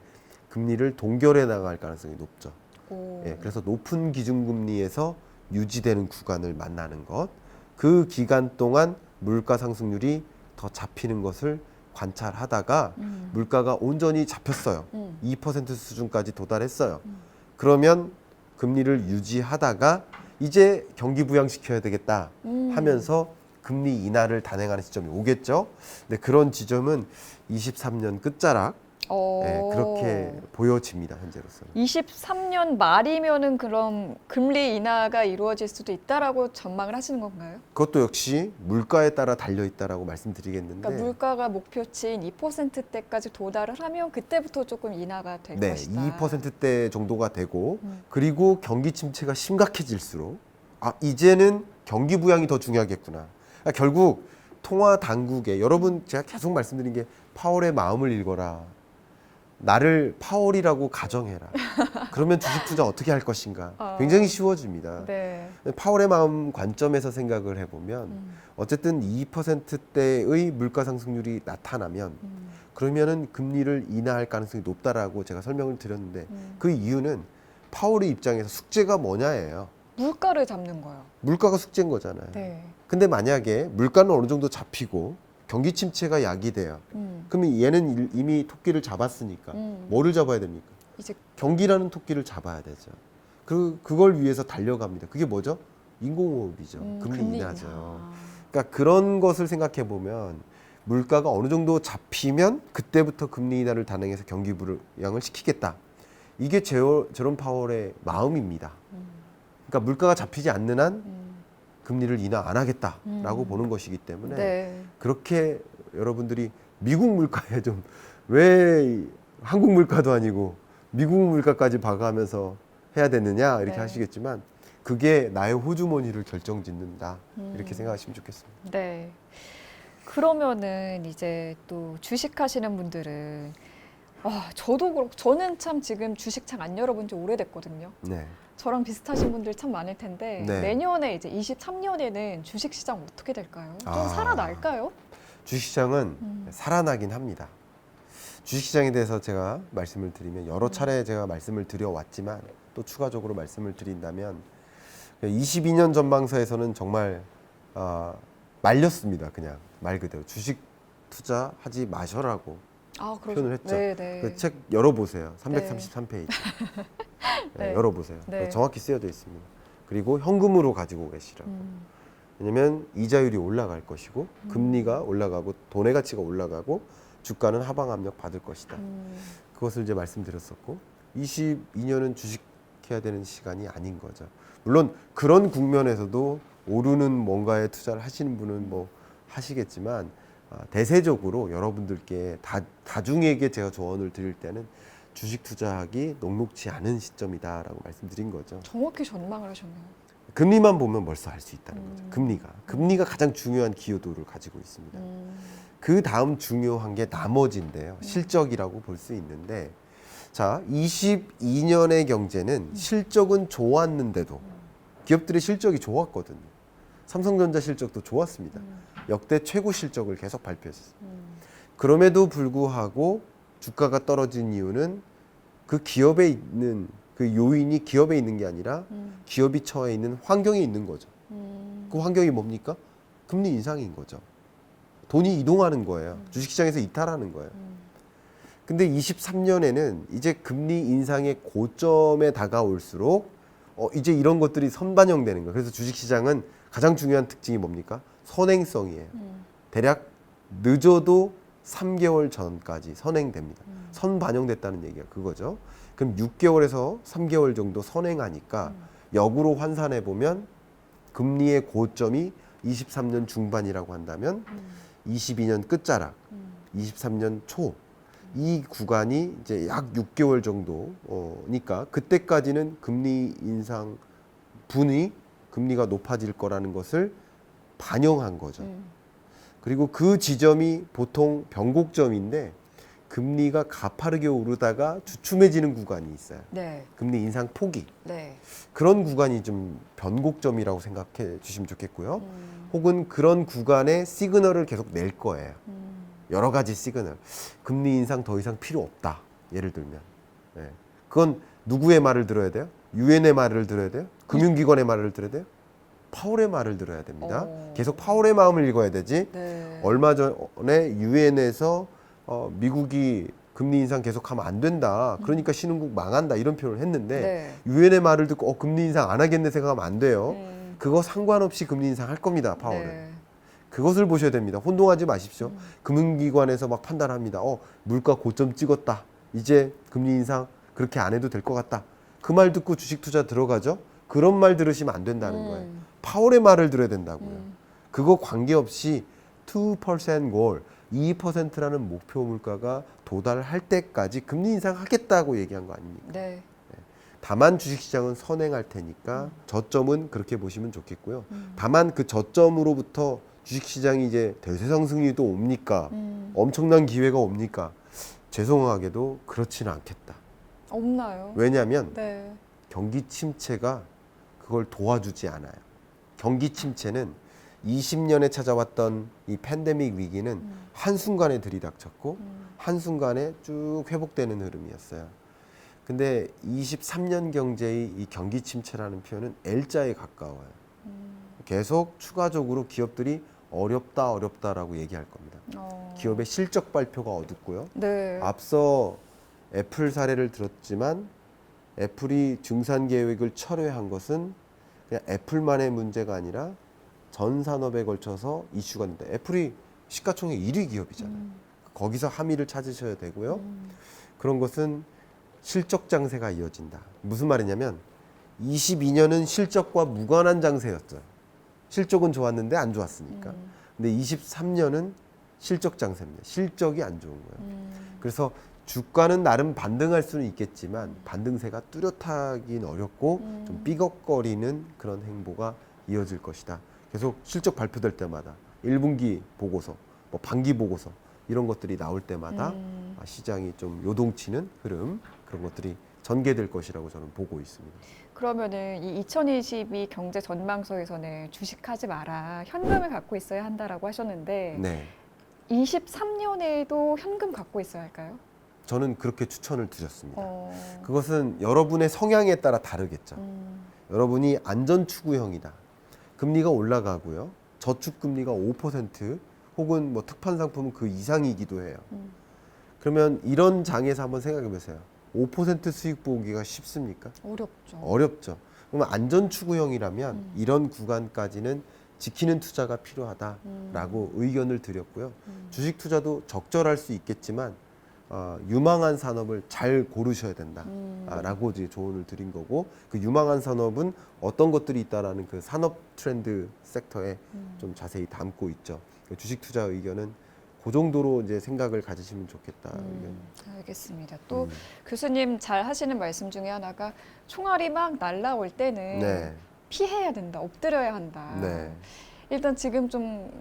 금리를 동결해 나갈 가능성이 높죠. 오. 예, 그래서 높은 기준금리에서 유지되는 구간을 만나는 것, 그 기간 동안 물가 상승률이 더 잡히는 것을 관찰하다가 물가가 온전히 잡혔어요. 2% 수준까지 도달했어요. 그러면 금리를 유지하다가 이제 경기 부양시켜야 되겠다 하면서 금리 인하를 단행하는 시점이 오겠죠. 근데 그런 지점은 23년 끝자락 그렇게 보여집니다. 현재로서는. 23년 말이면은 그럼 금리 인하가 이루어질 수도 있다라고 전망을 하시는 건가요? 그것도 역시 물가에 따라 달려 있다라고 말씀드리겠는데 그러니까 물가가 목표치인 2%대까지 도달을 하면 그때부터 조금 인하가 될 네, 것이다. 2%대 정도가 되고 그리고 경기 침체가 심각해질수록 이제는 경기 부양이 더 중요하겠구나. 그러니까 결국 통화 당국에 여러분 제가 계속 말씀드린 게 파월의 마음을 읽어라. 나를 파월이라고 가정해라. 그러면 주식 투자 어떻게 할 것인가? 굉장히 쉬워집니다. 네. 파월의 마음 관점에서 생각을 해보면 어쨌든 2%대의 물가 상승률이 나타나면 그러면은 금리를 인하할 가능성이 높다라고 제가 설명을 드렸는데 그 이유는 파월의 입장에서 숙제가 뭐냐예요. 물가를 잡는 거요. 물가가 숙제인 거잖아요. 네. 근데 만약에 물가는 어느 정도 잡히고 경기 침체가 야기돼요. 그러면 얘는 이미 토끼를 잡았으니까 뭐를 잡아야 됩니까? 이제 경기라는 토끼를 잡아야 되죠. 그걸 위해서 달려갑니다. 그게 뭐죠? 인공호흡이죠. 금리 인하죠. 인하. 그러니까 그런 것을 생각해 보면 물가가 어느 정도 잡히면 그때부터 금리 인하를 단행해서 경기 부양을 시키겠다. 이게 제롬 파월의 마음입니다. 그러니까 물가가 잡히지 않는 한 금리를 인하 안 하겠다라고 보는 것이기 때문에 네. 그렇게 여러분들이 미국 물가에 좀 왜 한국 물가도 아니고 미국 물가까지 봐가면서 해야 되느냐 이렇게 네. 하시겠지만 그게 나의 호주머니를 결정짓는다 이렇게 생각하시면 좋겠습니다. 네. 그러면은 이제 또 주식 하시는 분들은 저도 그렇고 저는 참 지금 주식 장 안 열어본 지 오래됐거든요. 네. 저랑 비슷하신 분들 참 많을 텐데 네. 내년에 이제 23년에는 주식 시장 어떻게 될까요? 좀 살아날까요? 주식시장은 살아나긴 합니다. 주식시장에 대해서 제가 말씀을 드리면 여러 차례 제가 말씀을 드려왔지만 또 추가적으로 말씀을 드린다면 22년 전망서에서는 정말 말렸습니다. 그냥 말 그대로 주식 투자하지 마셔라고 표현을 했죠. 네, 네. 그 책 열어보세요. 333페이지. 네. 열어보세요. 네. 정확히 쓰여져 있습니다. 그리고 현금으로 가지고 계시라고. 왜냐하면 이자율이 올라갈 것이고 금리가 올라가고 돈의 가치가 올라가고 주가는 하방 압력 받을 것이다. 그것을 이제 말씀드렸었고 22년은 주식해야 되는 시간이 아닌 거죠. 물론 그런 국면에서도 오르는 뭔가에 투자를 하시는 분은 뭐 하시겠지만 대세적으로 여러분들께 다중에게 제가 조언을 드릴 때는 주식 투자하기 녹록지 않은 시점이다라고 말씀드린 거죠. 정확히 전망을 하셨네요. 금리만 보면 벌써 알 수 있다는 거죠. 금리가 가장 중요한 기여도를 가지고 있습니다. 그 다음 중요한 게 나머지인데요. 실적이라고 볼 수 있는데 자 22년의 경제는 실적은 좋았는데도 기업들의 실적이 좋았거든요. 삼성전자 실적도 좋았습니다. 역대 최고 실적을 계속 발표했어요. 그럼에도 불구하고 주가가 떨어진 이유는 그 기업에 있는 그 요인이 기업에 있는 게 아니라 기업이 처해 있는 환경에 있는 거죠. 그 환경이 뭡니까? 금리 인상인 거죠. 돈이 이동하는 거예요. 주식시장에서 이탈하는 거예요. 근데 23년에는 이제 금리 인상의 고점에 다가올수록 이제 이런 것들이 선반영되는 거예요. 그래서 주식시장은 가장 중요한 특징이 뭡니까? 선행성이에요. 대략 늦어도 3개월 전까지 선행됩니다. 선반영됐다는 얘기가 그거죠. 그럼 6개월에서 3개월 정도 선행하니까 역으로 환산해 보면 금리의 고점이 23년 중반이라고 한다면 22년 끝자락, 23년 초 이 구간이 이제 약 6개월 정도니까 그때까지는 금리 인상 분이 금리가 높아질 거라는 것을 반영한 거죠. 그리고 그 지점이 보통 변곡점인데 금리가 가파르게 오르다가 주춤해지는 구간이 있어요. 네. 금리 인상 폭이. 네. 그런 구간이 좀 변곡점이라고 생각해 주시면 좋겠고요. 혹은 그런 구간에 시그널을 계속 낼 거예요. 여러 가지 시그널. 금리 인상 더 이상 필요 없다. 예를 들면. 네. 그건 누구의 말을 들어야 돼요? 유엔의 말을 들어야 돼요? 금융기관의 말을 들어야 돼요? 파월의 말을 들어야 됩니다. 계속 파월의 마음을 읽어야 되지. 네. 얼마 전에 유엔에서 미국이 금리 인상 계속하면 안 된다. 그러니까 신흥국 망한다. 이런 표현을 했는데 네. 유엔의 말을 듣고 금리 인상 안 하겠네 생각하면 안 돼요. 그거 상관없이 금리 인상 할 겁니다. 파월은. 네. 그것을 보셔야 됩니다. 혼동하지 마십시오. 금융기관에서 막 판단합니다. 물가 고점 찍었다. 이제 금리 인상 그렇게 안 해도 될 것 같다. 그 말 듣고 주식 투자 들어가죠. 그런 말 들으시면 안 된다는 거예요. 파월의 말을 들어야 된다고요. 그거 관계없이 2% goal, 2%라는 목표 물가가 도달할 때까지 금리 인상하겠다고 얘기한 거 아닙니까? 네. 다만 주식시장은 선행할 테니까 저점은 그렇게 보시면 좋겠고요. 다만 그 저점으로부터 주식시장이 이제 대세상승이 또 옵니까? 엄청난 기회가 옵니까? 죄송하게도 그렇지는 않겠다. 없나요? 왜냐하면 네. 경기 침체가 그걸 도와주지 않아요. 경기 침체는 20년에 찾아왔던 이 팬데믹 위기는 한순간에 들이닥쳤고 한순간에 쭉 회복되는 흐름이었어요. 근데 23년 경제의 이 경기 침체라는 표현은 L자에 가까워요. 계속 추가적으로 기업들이 어렵다라고 얘기할 겁니다. 기업의 실적 발표가 어둡고요. 네. 앞서 애플 사례를 들었지만 애플이 증산 계획을 철회한 것은 그냥 애플만의 문제가 아니라 전 산업에 걸쳐서 이슈가 된다. 애플이 시가총액 1위 기업이잖아요. 거기서 함의를 찾으셔야 되고요. 그런 것은 실적 장세가 이어진다. 무슨 말이냐면 22년은 실적과 무관한 장세였어요. 실적은 좋았는데 안 좋았으니까. 근데 23년은 실적 장세입니다. 실적이 안 좋은 거예요. 그래서 주가는 나름 반등할 수는 있겠지만 반등세가 뚜렷하긴 어렵고 좀 삐걱거리는 그런 행보가 이어질 것이다. 계속 실적 발표될 때마다 1분기 보고서, 뭐 반기 보고서 이런 것들이 나올 때마다 시장이 좀 요동치는 흐름 그런 것들이 전개될 것이라고 저는 보고 있습니다. 그러면은 이 2022 경제 전망서에서는 주식하지 마라, 현금을 갖고 있어야 한다라고 하셨는데 네, 23년에도 현금 갖고 있어야 할까요? 저는 그렇게 추천을 드렸습니다. 그것은 여러분의 성향에 따라 다르겠죠. 여러분이 안전 추구형이다. 금리가 올라가고요. 저축 금리가 5% 혹은 뭐 특판 상품은 그 이상이기도 해요. 그러면 이런 장에서 한번 생각해 보세요. 5% 수익 보기가 쉽습니까? 어렵죠. 어렵죠. 그러면 안전 추구형이라면 이런 구간까지는 지키는 투자가 필요하다라고 의견을 드렸고요. 주식 투자도 적절할 수 있겠지만 유망한 산업을 잘 고르셔야 된다라고 이제 조언을 드린 거고 그 유망한 산업은 어떤 것들이 있다라는 그 산업 트렌드 섹터에 좀 자세히 담고 있죠. 주식 투자 의견은 그 정도로 이제 생각을 가지시면 좋겠다. 알겠습니다. 또 교수님 잘 하시는 말씀 중에 하나가 총알이 막 날라올 때는 네. 피해야 된다, 엎드려야 한다. 네. 일단 지금 좀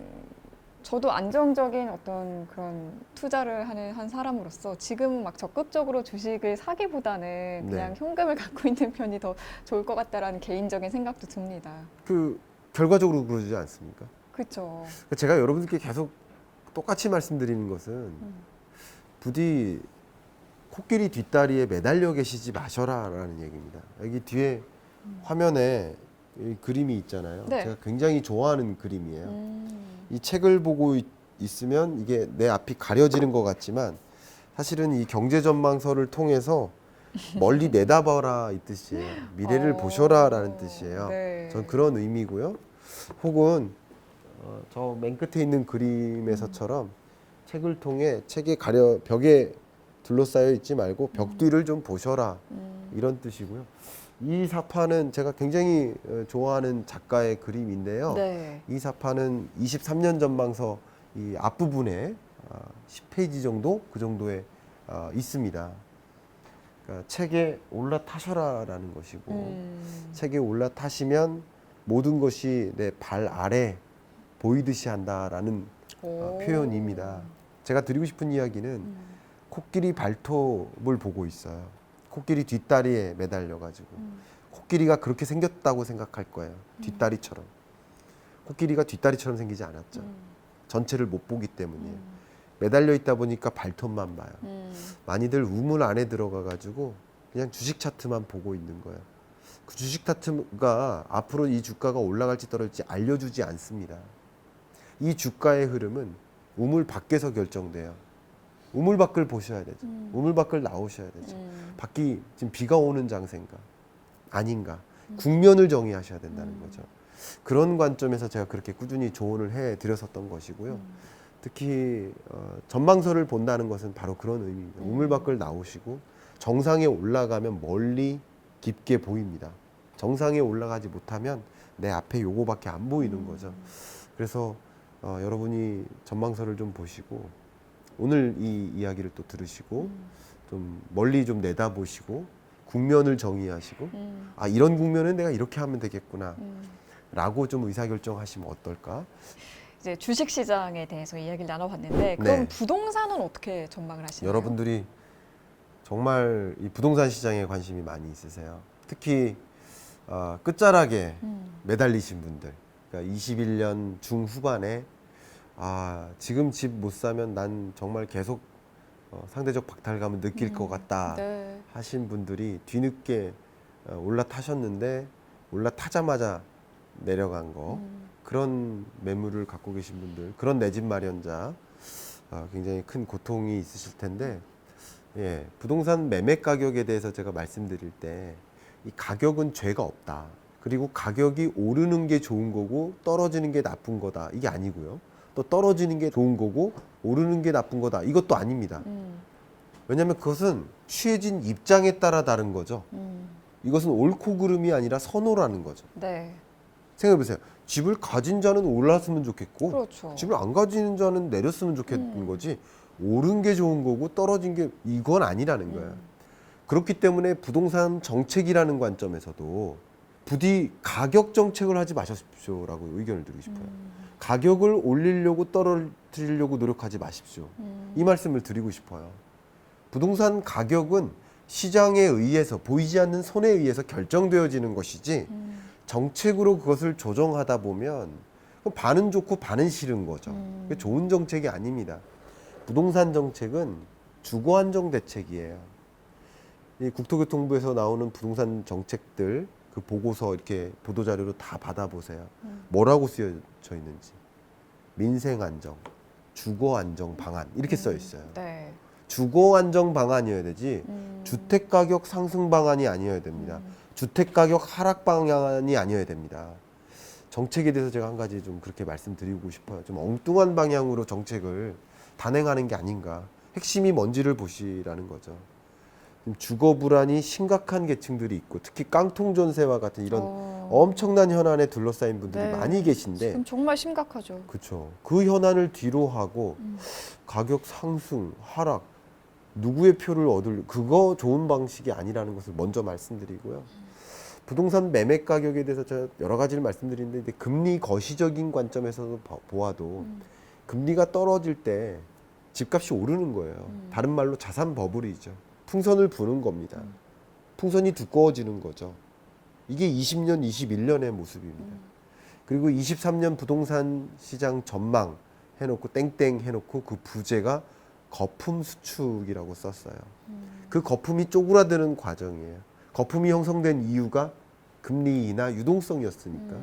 저도 안정적인 어떤 그런 투자를 하는 한 사람으로서 지금은 막 적극적으로 주식을 사기보다는 그냥 네. 현금을 갖고 있는 편이 더 좋을 것 같다라는 개인적인 생각도 듭니다. 그 결과적으로 그러지 않습니까? 그렇죠. 제가 여러분들께 계속 똑같이 말씀드리는 것은 부디 코끼리 뒷다리에 매달려 계시지 마셔라라는 얘기입니다. 여기 뒤에 화면에 이 그림이 있잖아요. 네. 제가 굉장히 좋아하는 그림이에요. 이 책을 보고 있으면 이게 내 앞이 가려지는 것 같지만 사실은 이 경제 전망서를 통해서 멀리 내다봐라 이 뜻이에요. 미래를 보셔라라는 뜻이에요. 네. 전 그런 의미고요. 혹은 저 맨 끝에 있는 그림에서처럼 책을 통해 책에 벽에 둘러싸여 있지 말고 벽 뒤를 좀 보셔라 이런 뜻이고요. 이 사파는 제가 굉장히 좋아하는 작가의 그림인데요. 네. 이 사파는 23년 전망서 이 앞부분에 10페이지 정도 그 정도에 있습니다. 그러니까 책에 올라타셔라라는 것이고 책에 올라타시면 모든 것이 내 발 아래 보이듯이 한다라는 표현입니다. 제가 드리고 싶은 이야기는 코끼리 발톱을 보고 있어요. 코끼리 뒷다리에 매달려 가지고 코끼리가 그렇게 생겼다고 생각할 거예요. 뒷다리처럼. 코끼리가 뒷다리처럼 생기지 않았죠. 전체를 못 보기 때문이에요. 매달려 있다 보니까 발톱만 봐요. 많이들 우물 안에 들어가 가지고 그냥 주식 차트만 보고 있는 거예요. 그 주식 차트가 앞으로 이 주가가 올라갈지 떨어질지 알려주지 않습니다. 이 주가의 흐름은 우물 밖에서 결정돼요. 우물 밖을 보셔야 되죠. 우물 밖을 나오셔야 되죠. 밖이 지금 비가 오는 장세인가 아닌가 국면을 정의하셔야 된다는 거죠. 그런 관점에서 제가 그렇게 꾸준히 조언을 해드렸었던 것이고요. 특히 전망서를 본다는 것은 바로 그런 의미입니다. 우물 밖을 나오시고 정상에 올라가면 멀리 깊게 보입니다. 정상에 올라가지 못하면 내 앞에 요거밖에 안 보이는 거죠. 그래서 여러분이 전망서를 좀 보시고 오늘 이 이야기를 또 들으시고 좀 멀리 좀 내다보시고 국면을 정의하시고 아 이런 국면은 내가 이렇게 하면 되겠구나 라고 좀 의사결정하시면 어떨까? 이제 주식 시장에 대해서 이야기를 나눠봤는데 그럼 네. 부동산은 어떻게 전망을 하시나요? 여러분들이 정말 이 부동산 시장에 관심이 많이 있으세요. 특히 끝자락에 매달리신 분들, 그러니까 21년 중후반에 지금 집 못 사면 난 정말 계속 상대적 박탈감을 느낄 것 같다 네. 하신 분들이 뒤늦게 올라타셨는데 올라타자마자 내려간 거 그런 매물을 갖고 계신 분들, 그런 내 집 마련자 굉장히 큰 고통이 있으실 텐데 예, 부동산 매매 가격에 대해서 제가 말씀드릴 때 이 가격은 죄가 없다. 그리고 가격이 오르는 게 좋은 거고 떨어지는 게 나쁜 거다. 이게 아니고요. 또 떨어지는 게 좋은 거고 오르는 게 나쁜 거다. 이것도 아닙니다. 왜냐하면 그것은 취해진 입장에 따라 다른 거죠. 이것은 옳고 그름이 아니라 선호라는 거죠. 네. 생각해보세요. 집을 가진 자는 올랐으면 좋겠고 그렇죠. 집을 안 가지는 자는 내렸으면 좋겠는 거지 오른 게 좋은 거고 떨어진 게 이건 아니라는 거예요. 그렇기 때문에 부동산 정책이라는 관점에서도 부디 가격 정책을 하지 마십시오라고 의견을 드리고 싶어요. 가격을 올리려고 떨어뜨리려고 노력하지 마십시오. 이 말씀을 드리고 싶어요. 부동산 가격은 시장에 의해서 보이지 않는 손에 의해서 결정되어지는 것이지 정책으로 그것을 조정하다 보면 반은 좋고 반은 싫은 거죠. 그게 좋은 정책이 아닙니다. 부동산 정책은 주거 안정 대책이에요. 이 국토교통부에서 나오는 부동산 정책들 그 보고서 이렇게 보도자료로 다 받아보세요. 뭐라고 쓰여져 있는지. 민생 안정, 주거 안정 방안 이렇게 써 있어요. 네. 주거 안정 방안이어야 되지 주택 가격 상승 방안이 아니어야 됩니다. 주택 가격 하락 방안이 아니어야 됩니다. 정책에 대해서 제가 한 가지 좀 그렇게 말씀드리고 싶어요. 좀 엉뚱한 방향으로 정책을 단행하는 게 아닌가. 핵심이 뭔지를 보시라는 거죠. 주거 불안이 심각한 계층들이 있고 특히 깡통 전세와 같은 이런 엄청난 현안에 둘러싸인 분들이 네. 많이 계신데 지금 정말 심각하죠. 그렇죠. 그 현안을 뒤로 하고 가격 상승, 하락 누구의 표를 얻을 그거 좋은 방식이 아니라는 것을 먼저 말씀드리고요. 부동산 매매 가격에 대해서 제가 여러 가지를 말씀드리는데 금리 거시적인 관점에서 보아도 금리가 떨어질 때 집값이 오르는 거예요. 다른 말로 자산 버블이죠. 풍선을 부는 겁니다. 풍선이 두꺼워지는 거죠. 이게 20년, 21년의 모습입니다. 그리고 23년 부동산 시장 전망 해놓고 땡땡 해놓고 그 부제가 거품 수축이라고 썼어요. 그 거품이 쪼그라드는 과정이에요. 거품이 형성된 이유가 금리 인하 유동성이었으니까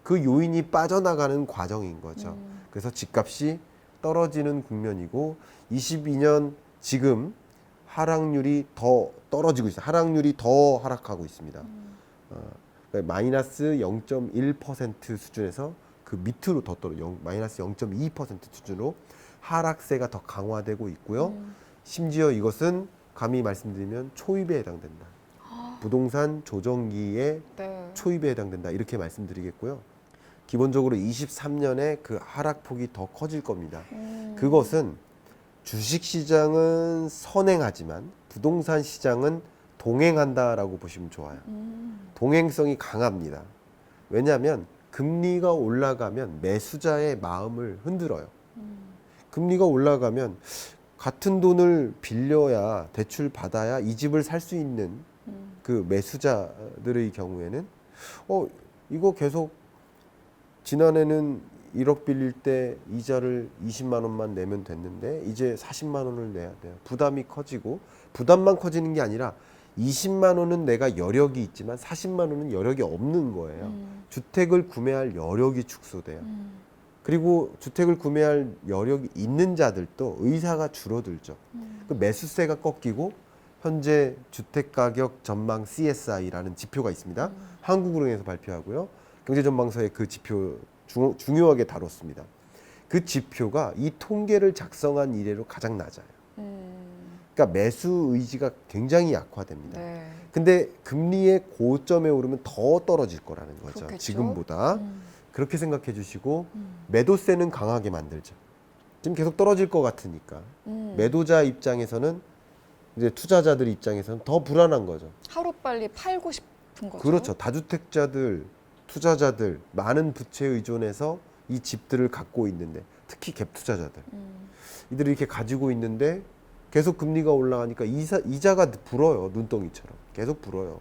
그 요인이 빠져나가는 과정인 거죠. 그래서 집값이 떨어지는 국면이고 22년 지금 하락률이 더 떨어지고 있어요. 하락률이 더 하락하고 있습니다. 그러니까 마이너스 0.1% 수준에서 그 밑으로 더 떨어져 마이너스 0.2% 수준으로 하락세가 더 강화되고 있고요. 심지어 이것은 감히 말씀드리면 초입에 해당된다. 부동산 조정기의 네. 초입에 해당된다. 이렇게 말씀드리겠고요. 기본적으로 23년에 그 하락폭이 더 커질 겁니다. 그것은 주식시장은 선행하지만 부동산 시장은 동행한다라고 보시면 좋아요. 동행성이 강합니다. 왜냐하면 금리가 올라가면 매수자의 마음을 흔들어요. 금리가 올라가면 같은 돈을 빌려야 대출 받아야 이 집을 살 수 있는 그 매수자들의 경우에는 이거 계속 지난해는 1억 빌릴 때 이자를 20만 원만 내면 됐는데 이제 40만 원을 내야 돼요. 부담이 커지고 부담만 커지는 게 아니라 20만 원은 내가 여력이 있지만 40만 원은 여력이 없는 거예요. 주택을 구매할 여력이 축소돼요. 그리고 주택을 구매할 여력이 있는 자들도 의사가 줄어들죠. 그 매수세가 꺾이고 현재 주택가격 전망 CSI라는 지표가 있습니다. 한국은행에서 발표하고요. 경제전망서에 그 지표 중요하게 다뤘습니다. 그 지표가 이 통계를 작성한 이래로 가장 낮아요. 그러니까 매수 의지가 굉장히 약화됩니다. 네. 근데 금리의 고점에 오르면 더 떨어질 거라는 거죠. 그렇겠죠? 지금보다. 그렇게 생각해 주시고 매도세는 강하게 만들죠. 지금 계속 떨어질 것 같으니까. 매도자 입장에서는 이제 투자자들 입장에서는 더 불안한 거죠. 하루빨리 팔고 싶은 거죠. 그렇죠. 다주택자들, 투자자들 많은 부채에 의존해서 이 집들을 갖고 있는데 특히 갭 투자자들 이들이 이렇게 가지고 있는데 계속 금리가 올라가니까 이자가 불어요. 눈덩이처럼 계속 불어요.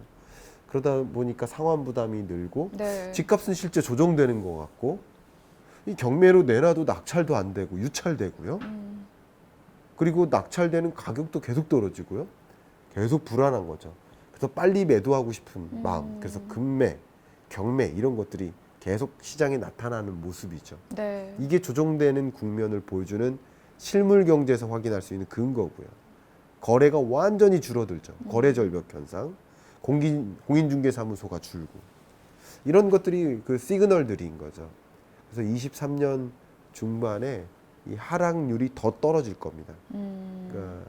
그러다 보니까 상환 부담이 늘고 네. 집값은 실제 조정되는 것 같고 이 경매로 내놔도 낙찰도 안 되고 유찰되고요. 그리고 낙찰되는 가격도 계속 떨어지고요. 계속 불안한 거죠. 그래서 빨리 매도하고 싶은 마음. 그래서 금매, 경매 이런 것들이 계속 시장에 나타나는 모습이죠. 네. 이게 조정되는 국면을 보여주는 실물 경제에서 확인할 수 있는 근거고요. 거래가 완전히 줄어들죠. 거래 절벽 현상, 공인중개사무소가 줄고 이런 것들이 그 시그널들인 거죠. 그래서 23년 중반에 이 하락률이 더 떨어질 겁니다. 그러니까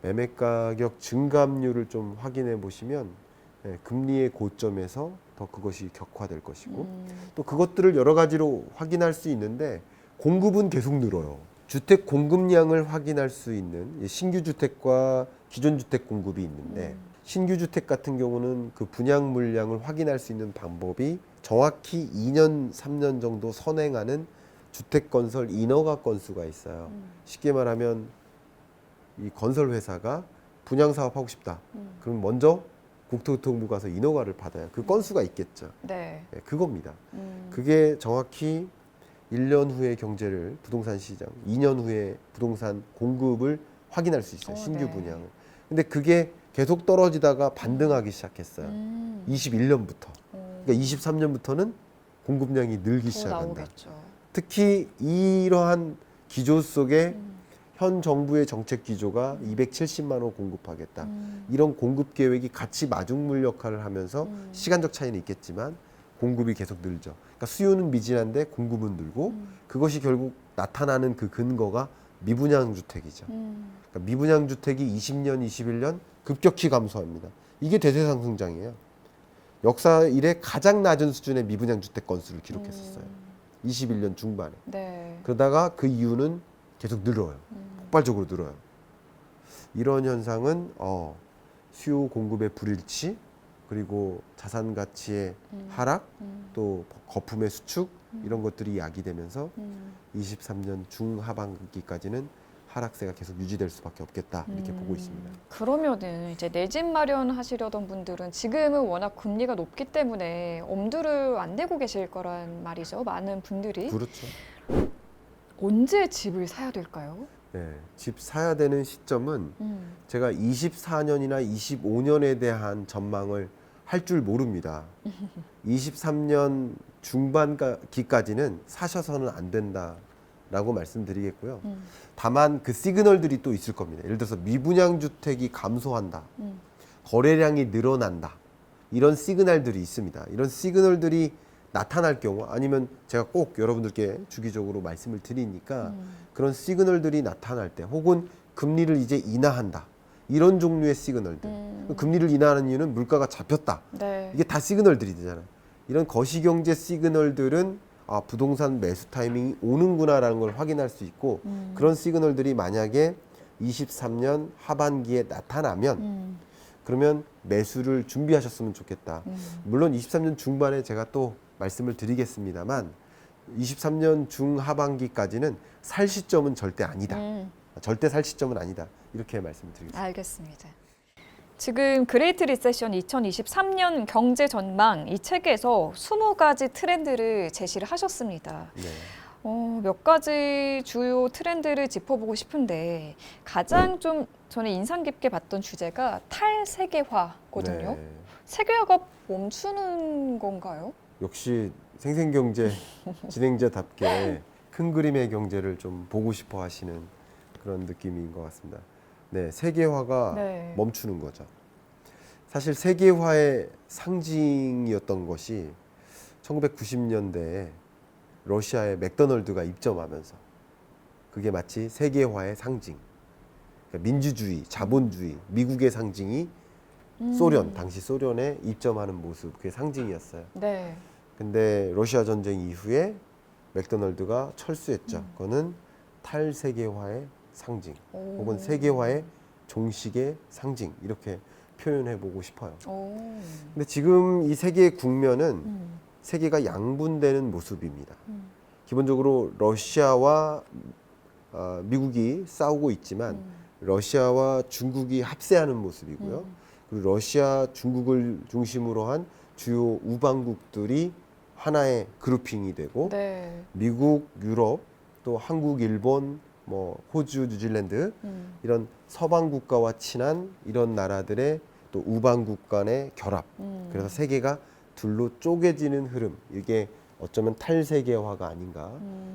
매매 가격 증감률을 좀 확인해 보시면 금리의 고점에서 더 그것이 격화될 것이고 또 그것들을 여러 가지로 확인할 수 있는데 공급은 계속 늘어요. 주택 공급량을 확인할 수 있는 신규 주택과 기존 주택 공급이 있는데 신규 주택 같은 경우는 그 분양 물량을 확인할 수 있는 방법이 정확히 2년, 3년 정도 선행하는 주택 건설 인허가 건수가 있어요. 쉽게 말하면 이 건설 회사가 분양 사업 하고 싶다. 그럼 먼저 국토교통부 가서 인허가를 받아요. 그 건수가 있겠죠. 네. 네, 그겁니다. 그게 정확히 1년 후의 경제를 부동산 시장, 2년 후에 부동산 공급을 확인할 수 있어요. 신규 네. 분양을. 근데 그게 계속 떨어지다가 반등하기 시작했어요. 21년부터. 그러니까 23년부터는 공급량이 늘기 더 시작한다. 나오겠죠. 특히 이러한 기조 속에 현 정부의 정책 기조가 270만 호 공급하겠다. 이런 공급 계획이 같이 마중물 역할을 하면서 시간적 차이는 있겠지만 공급이 계속 늘죠. 그러니까 수요는 미진한데 공급은 늘고 그것이 결국 나타나는 그 근거가 미분양 주택이죠. 그러니까 미분양 주택이 20년, 21년 급격히 감소합니다. 이게 대세 상승장이에요. 역사 이래 가장 낮은 수준의 미분양 주택 건수를 기록했었어요. 21년 중반에. 네. 그러다가 그 이유는 계속 늘어요. 폭발적으로 늘어요. 이런 현상은 수요 공급의 불일치 그리고 자산 가치의 하락 또 거품의 수축 이런 것들이 야기되면서 23년 중하반기까지는 하락세가 계속 유지될 수밖에 없겠다 이렇게 보고 있습니다. 그러면은 이제 내 집 마련하시려던 분들은 지금은 워낙 금리가 높기 때문에 엄두를 안 내고 계실 거란 말이죠. 많은 분들이. 그렇죠. 언제 집을 사야 될까요? 네, 집 사야 되는 시점은 제가 24년이나 25년에 대한 전망을 할 줄 모릅니다. 23년 중반기까지는 사셔서는 안 된다라고 말씀드리겠고요. 다만 그 시그널들이 또 있을 겁니다. 예를 들어서 미분양 주택이 감소한다. 거래량이 늘어난다. 이런 시그널들이 있습니다. 이런 시그널들이 나타날 경우 아니면 제가 꼭 여러분들께 주기적으로 말씀을 드리니까 그런 시그널들이 나타날 때 혹은 금리를 이제 인하한다. 이런 종류의 시그널들. 금리를 인하하는 이유는 물가가 잡혔다. 네. 이게 다 시그널들이 되잖아요. 이런 거시경제 시그널들은 아, 부동산 매수 타이밍이 오는구나라는 걸 확인할 수 있고 그런 시그널들이 만약에 23년 하반기에 나타나면 그러면 매수를 준비하셨으면 좋겠다. 물론 23년 중반에 제가 또 말씀을 드리겠습니다만 23년 중하반기까지는 살 시점은 절대 아니다. 절대 살 시점은 아니다. 이렇게 말씀을 드리겠습니다. 알겠습니다. 지금 그레이트 리세션 2023년 경제 전망 이 책에서 20가지 트렌드를 제시를 하셨습니다. 네. 몇 가지 주요 트렌드를 짚어보고 싶은데 가장 좀 저는 인상 깊게 봤던 주제가 탈세계화거든요. 네. 세계화가 멈추는 건가요? 역시 생생경제 진행자답게 큰 그림의 경제를 좀 보고 싶어 하시는 그런 느낌인 것 같습니다. 네, 세계화가 네. 멈추는 거죠. 사실 세계화의 상징이었던 것이 1990년대에 러시아의 맥도널드가 입점하면서 그게 마치 세계화의 상징, 그러니까 민주주의, 자본주의, 미국의 상징이 소련, 당시 소련에 입점하는 모습, 그게 상징이었어요. 네. 근데 러시아 전쟁 이후에 맥도널드가 철수했죠. 그거는 탈세계화의 상징, 혹은 세계화의 종식의 상징 이렇게 표현해 보고 싶어요. 근데 지금 이 세계의 국면은 세계가 양분되는 모습입니다. 기본적으로 러시아와 미국이 싸우고 있지만 러시아와 중국이 합세하는 모습이고요. 그리고 러시아, 중국을 중심으로 한 주요 우방국들이 하나의 그룹핑이 되고 네. 미국, 유럽, 또 한국, 일본, 뭐 호주, 뉴질랜드 이런 서방 국가와 친한 이런 나라들의 또 우방국 간의 결합. 그래서 세계가 둘로 쪼개지는 흐름. 이게 어쩌면 탈세계화가 아닌가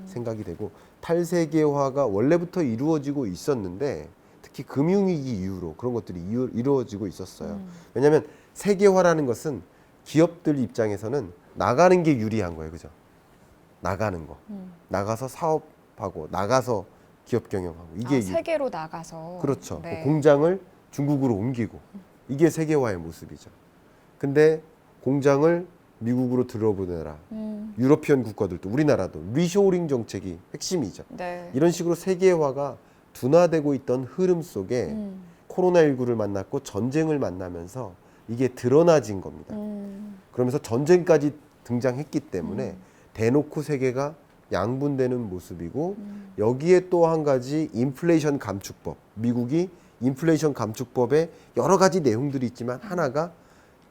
생각이 되고 탈세계화가 원래부터 이루어지고 있었는데 특히 금융위기 이후로 그런 것들이 이루어지고 있었어요. 왜냐하면 세계화라는 것은 기업들 입장에서는 나가는 게 유리한 거예요. 그죠? 나가는 거. 나가서 사업하고 나가서 기업 경영하고 이게 세계로 나가서 그렇죠. 네. 공장을 중국으로 옮기고 이게 세계화의 모습이죠. 근데 공장을 미국으로 들어보내라. 유러피언 국가들도 우리나라도 리쇼링 정책이 핵심이죠. 네. 이런 식으로 세계화가 둔화되고 있던 흐름 속에 코로나19를 만났고 전쟁을 만나면서 이게 드러나진 겁니다. 그러면서 전쟁까지 등장했기 때문에 대놓고 세계가 양분되는 모습이고 여기에 또 한 가지 인플레이션 감축법. 미국이 인플레이션 감축법에 여러 가지 내용들이 있지만 하나가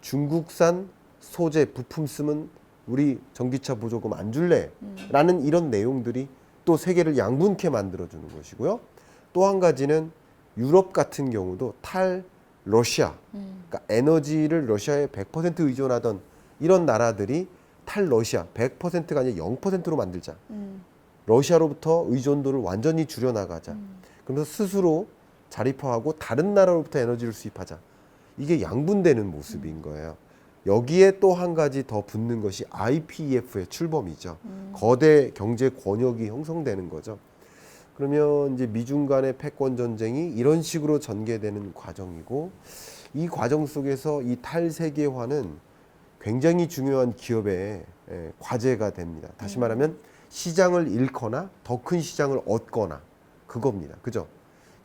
중국산 소재, 부품 쓰면 우리 전기차 보조금 안 줄래? 라는 이런 내용들이 또 세계를 양분케 만들어주는 것이고요. 또 한 가지는 유럽 같은 경우도 탈러시아, 그러니까 에너지를 러시아에 100% 의존하던 이런 나라들이 탈러시아 100%가 아니라 0%로 만들자. 러시아로부터 의존도를 완전히 줄여나가자. 그러면서 스스로 자립화하고 다른 나라로부터 에너지를 수입하자. 이게 양분되는 모습인 거예요. 여기에 또 한 가지 더 붙는 것이 IPEF의 출범이죠. 거대 경제 권역이 형성되는 거죠. 그러면 이제 미중 간의 패권 전쟁이 이런 식으로 전개되는 과정이고 이 과정 속에서 이 탈세계화는 굉장히 중요한 기업의 과제가 됩니다. 다시 말하면 시장을 잃거나 더 큰 시장을 얻거나 그겁니다. 그죠?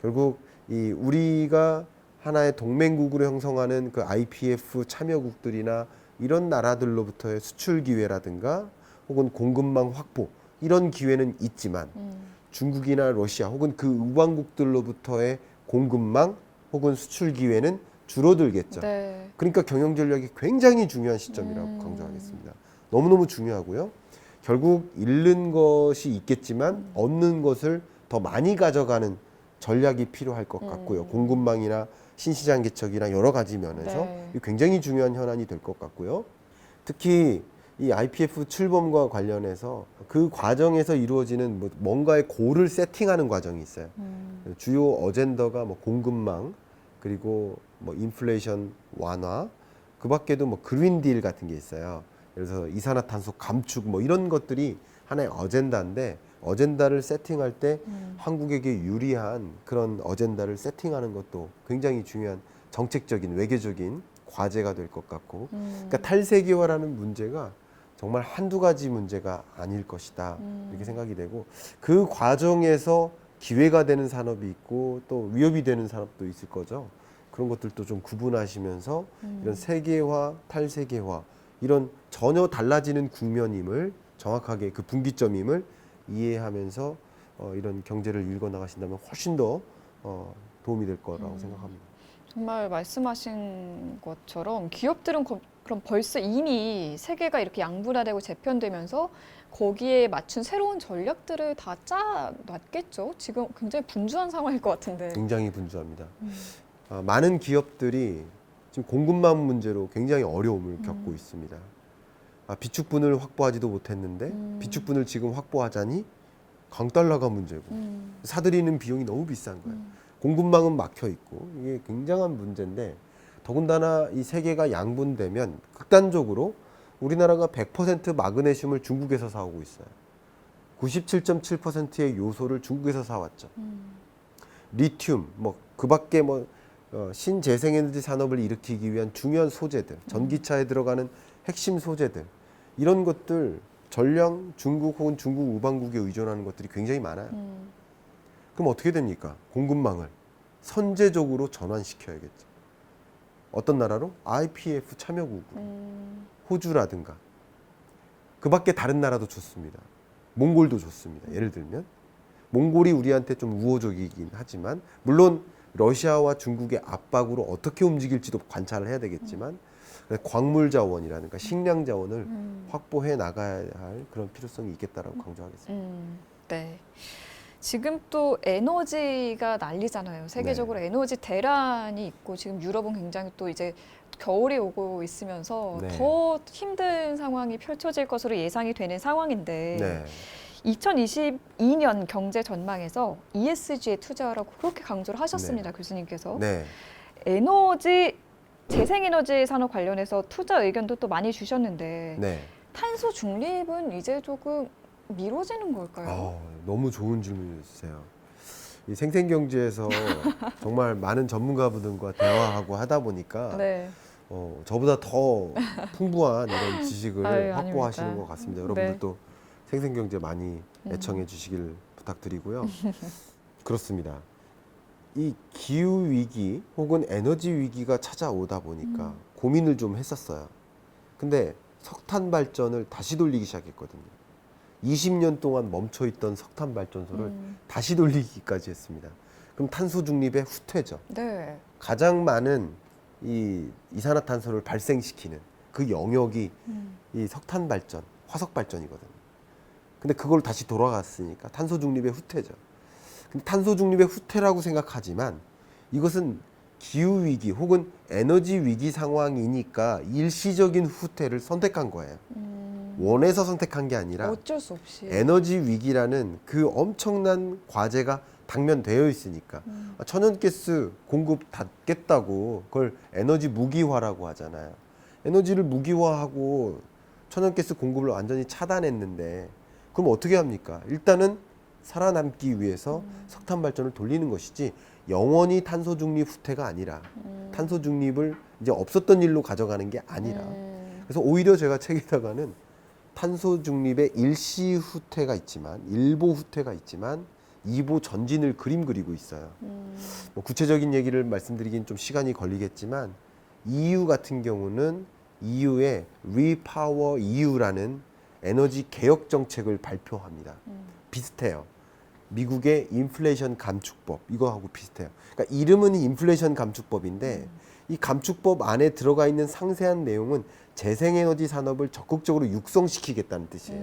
결국 이 우리가 하나의 동맹국으로 형성하는 그 IPF 참여국들이나 이런 나라들로부터의 수출 기회라든가 혹은 공급망 확보 이런 기회는 있지만 중국이나 러시아 혹은 그 우방국들로부터의 공급망 혹은 수출 기회는 줄어들겠죠. 네. 그러니까 경영 전략이 굉장히 중요한 시점이라고 강조하겠습니다. 너무너무 중요하고요. 결국 잃는 것이 있겠지만 얻는 것을 더 많이 가져가는 전략이 필요할 것 같고요. 공급망이나 신시장 개척이나 여러 가지 면에서 네. 굉장히 중요한 현안이 될 것 같고요. 특히 이 IPF 출범과 관련해서 그 과정에서 이루어지는 뭔가의 골을 세팅하는 과정이 있어요. 주요 어젠더가 공급망 그리고 인플레이션 완화 그 밖에도 그린 딜 같은 게 있어요. 그래서 이산화탄소 감축 이런 것들이 하나의 어젠다인데 어젠다를 세팅할 때 한국에게 유리한 그런 어젠다를 세팅하는 것도 굉장히 중요한 정책적인 외교적인 과제가 될 것 같고 그러니까 탈세계화라는 문제가 정말 한두 가지 문제가 아닐 것이다 이렇게 생각이 되고 그 과정에서 기회가 되는 산업이 있고 또 위협이 되는 산업도 있을 거죠. 그런 것들도 좀 구분하시면서 이런 세계화, 탈세계화 이런 전혀 달라지는 국면임을 정확하게 그 분기점임을 이해하면서 이런 경제를 읽어 나가신다면 훨씬 더 도움이 될 거라고 생각합니다. 정말 말씀하신 것처럼 기업들은 그럼 벌써 이미 세계가 이렇게 양분화되고 재편되면서 거기에 맞춘 새로운 전략들을 다 짜놨겠죠. 지금 굉장히 분주한 상황일 것 같은데. 굉장히 분주합니다. 많은 기업들이 지금 공급망 문제로 굉장히 어려움을 겪고 있습니다. 비축분을 확보하지도 못했는데 비축분을 지금 확보하자니 강달러가 문제고 사들이는 비용이 너무 비싼 거예요. 공급망은 막혀 있고 이게 굉장한 문제인데 더군다나 이 세계가 양분되면 극단적으로 우리나라가 100% 마그네슘을 중국에서 사오고 있어요. 97.7%의 요소를 중국에서 사왔죠. 리튬, 그 밖에 신재생에너지 산업을 일으키기 위한 중요한 소재들, 전기차에 들어가는 핵심 소재들, 이런 것들 전량 중국 혹은 중국 우방국에 의존하는 것들이 굉장히 많아요. 그럼 어떻게 됩니까? 공급망을 선제적으로 전환시켜야겠죠. 어떤 나라로? IPF 참여국으로. 호주라든가. 그 밖에 다른 나라도 좋습니다. 몽골도 좋습니다. 예를 들면. 몽골이 우리한테 좀 우호적이긴 하지만 물론 러시아와 중국의 압박으로 어떻게 움직일지도 관찰을 해야 되겠지만 광물 자원이라든가 식량 자원을 확보해 나가야 할 그런 필요성이 있겠다라고 강조하겠습니다. 네. 지금 또 에너지가 난리잖아요. 세계적으로 네. 에너지 대란이 있고 지금 유럽은 굉장히 또 이제 겨울이 오고 있으면서 네. 더 힘든 상황이 펼쳐질 것으로 예상이 되는 상황인데 네. 2022년 경제 전망에서 ESG에 투자하라고 그렇게 강조를 하셨습니다. 네. 교수님께서. 네. 에너지, 재생에너지 산업 관련해서 투자 의견도 또 많이 주셨는데 네. 탄소 중립은 이제 조금 미뤄지는 걸까요? 너무 좋은 질문을 주세요. 이 생생경제에서 정말 많은 전문가분들과 대화하고 하다 보니까 네. 저보다 더 풍부한 이런 지식을 아유, 확보하시는 아닙니다. 것 같습니다. 네. 여러분들도 생생경제 많이 애청해 주시길 부탁드리고요. 그렇습니다. 이 기후 위기 혹은 에너지 위기가 찾아오다 보니까 고민을 좀 했었어요. 근데 석탄 발전을 다시 돌리기 시작했거든요. 20년 동안 멈춰있던 석탄 발전소를 다시 돌리기까지 했습니다. 그럼 탄소 중립의 후퇴죠. 네. 가장 많은 이 이산화탄소를 발생시키는 그 영역이 이 석탄 발전, 화석 발전이거든요. 근데 그걸 다시 돌아갔으니까 탄소 중립의 후퇴죠. 근데 탄소 중립의 후퇴라고 생각하지만 이것은 기후 위기 혹은 에너지 위기 상황이니까 일시적인 후퇴를 선택한 거예요. 원해서 선택한 게 아니라 어쩔 수 없이. 에너지 위기라는 그 엄청난 과제가 당면되어 있으니까 천연가스 공급 닫겠다고 그걸 에너지 무기화라고 하잖아요. 에너지를 무기화하고 천연가스 공급을 완전히 차단했는데 그럼 어떻게 합니까? 일단은 살아남기 위해서 석탄 발전을 돌리는 것이지 영원히 탄소 중립 후퇴가 아니라 탄소 중립을 이제 없었던 일로 가져가는 게 아니라 그래서 오히려 제가 책에다가는 탄소 중립의 일시 후퇴가 있지만 일보 후퇴가 있지만 2보 전진을 그리고 있어요. 구체적인 얘기를 말씀드리긴 좀 시간이 걸리겠지만 EU 같은 경우는 EU의 Repower EU라는 에너지 개혁 정책을 발표합니다. 비슷해요. 미국의 인플레이션 감축법 이거하고 비슷해요. 그러니까 이름은 인플레이션 감축법인데 이 감축법 안에 들어가 있는 상세한 내용은 재생에너지 산업을 적극적으로 육성시키겠다는 뜻이에요.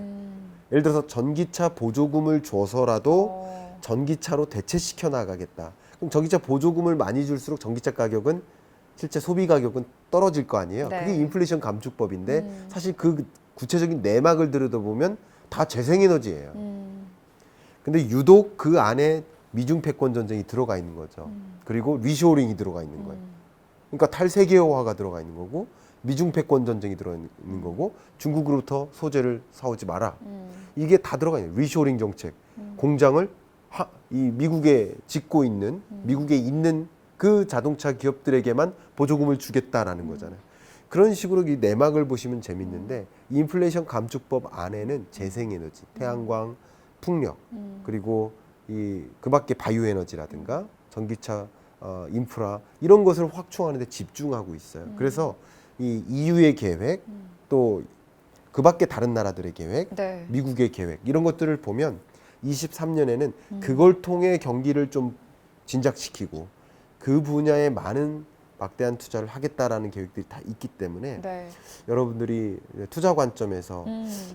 예를 들어서 전기차 보조금을 줘서라도 전기차로 대체시켜 나가겠다. 그럼 전기차 보조금을 많이 줄수록 전기차 가격은 실제 소비 가격은 떨어질 거 아니에요. 네. 그게 인플레이션 감축법인데 사실 그 구체적인 내막을 들여다보면 다 재생에너지예요. 근데 유독 그 안에 미중 패권 전쟁이 들어가 있는 거죠. 그리고 리쇼링이 들어가 있는 거예요. 그러니까 탈세계화가 들어가 있는 거고 미중 패권 전쟁이 들어가 있는 거고 중국으로부터 소재를 사오지 마라. 이게 다 들어가 있는 거예요. 리쇼링 정책. 공장을 이 미국에 짓고 있는 미국에 있는 그 자동차 기업들에게만 보조금을 주겠다라는 거잖아요. 그런 식으로 이 내막을 보시면 재밌는데 인플레이션 감축법 안에는 재생에너지, 태양광, 풍력 그리고 그 밖에 바이오에너지라든가 전기차 인프라 이런 것을 확충하는 데 집중하고 있어요. 그래서 이 EU의 계획 또 그 밖에 다른 나라들의 계획, 네. 미국의 계획 이런 것들을 보면 23년에는 그걸 통해 경기를 좀 진작시키고 그 분야에 많은 막대한 투자를 하겠다라는 계획들이 다 있기 때문에 네. 여러분들이 투자 관점에서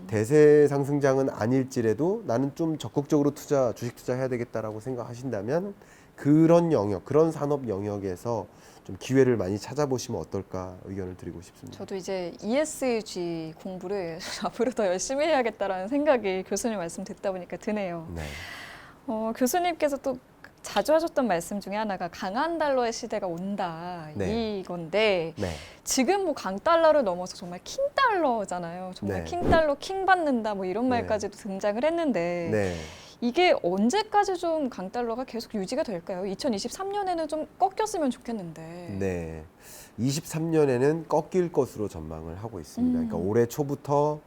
대세 상승장은 아닐지라도 나는 좀 적극적으로 주식 투자해야 되겠다라고 생각하신다면 그런 영역, 그런 산업 영역에서 좀 기회를 많이 찾아보시면 어떨까 의견을 드리고 싶습니다. 저도 이제 ESG 공부를 앞으로 더 열심히 해야겠다라는 생각이 교수님 말씀 듣다 보니까 드네요. 네. 교수님께서 또 자주 하셨던 말씀 중에 하나가 강한 달러의 시대가 온다 네. 이건데 네. 지금 뭐 강달러를 넘어서 정말 킹달러잖아요. 정말 네. 킹달러 킹 받는다 뭐 이런 네. 말까지도 등장을 했는데 네. 이게 언제까지 좀 강달러가 계속 유지가 될까요? 2023년에는 좀 꺾였으면 좋겠는데. 네. 23년에는 꺾일 것으로 전망을 하고 있습니다. 그러니까 올해 초부터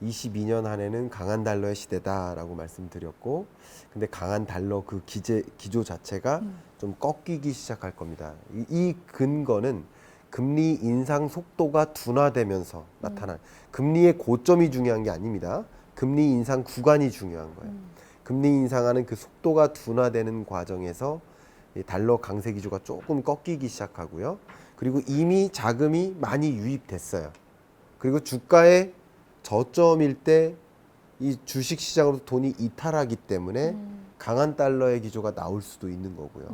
22년 한 해는 강한 달러의 시대다라고 말씀드렸고, 근데 강한 달러 그 기조 자체가 좀 꺾이기 시작할 겁니다. 이 근거는 금리 인상 속도가 둔화되면서 나타난 금리의 고점이 중요한 게 아닙니다. 금리 인상 구간이 중요한 거예요. 금리 인상하는 그 속도가 둔화되는 과정에서 이 달러 강세 기조가 조금 꺾이기 시작하고요. 그리고 이미 자금이 많이 유입됐어요. 그리고 주가의 저점일 때 이 주식 시장으로 돈이 이탈하기 때문에 강한 달러의 기조가 나올 수도 있는 거고요.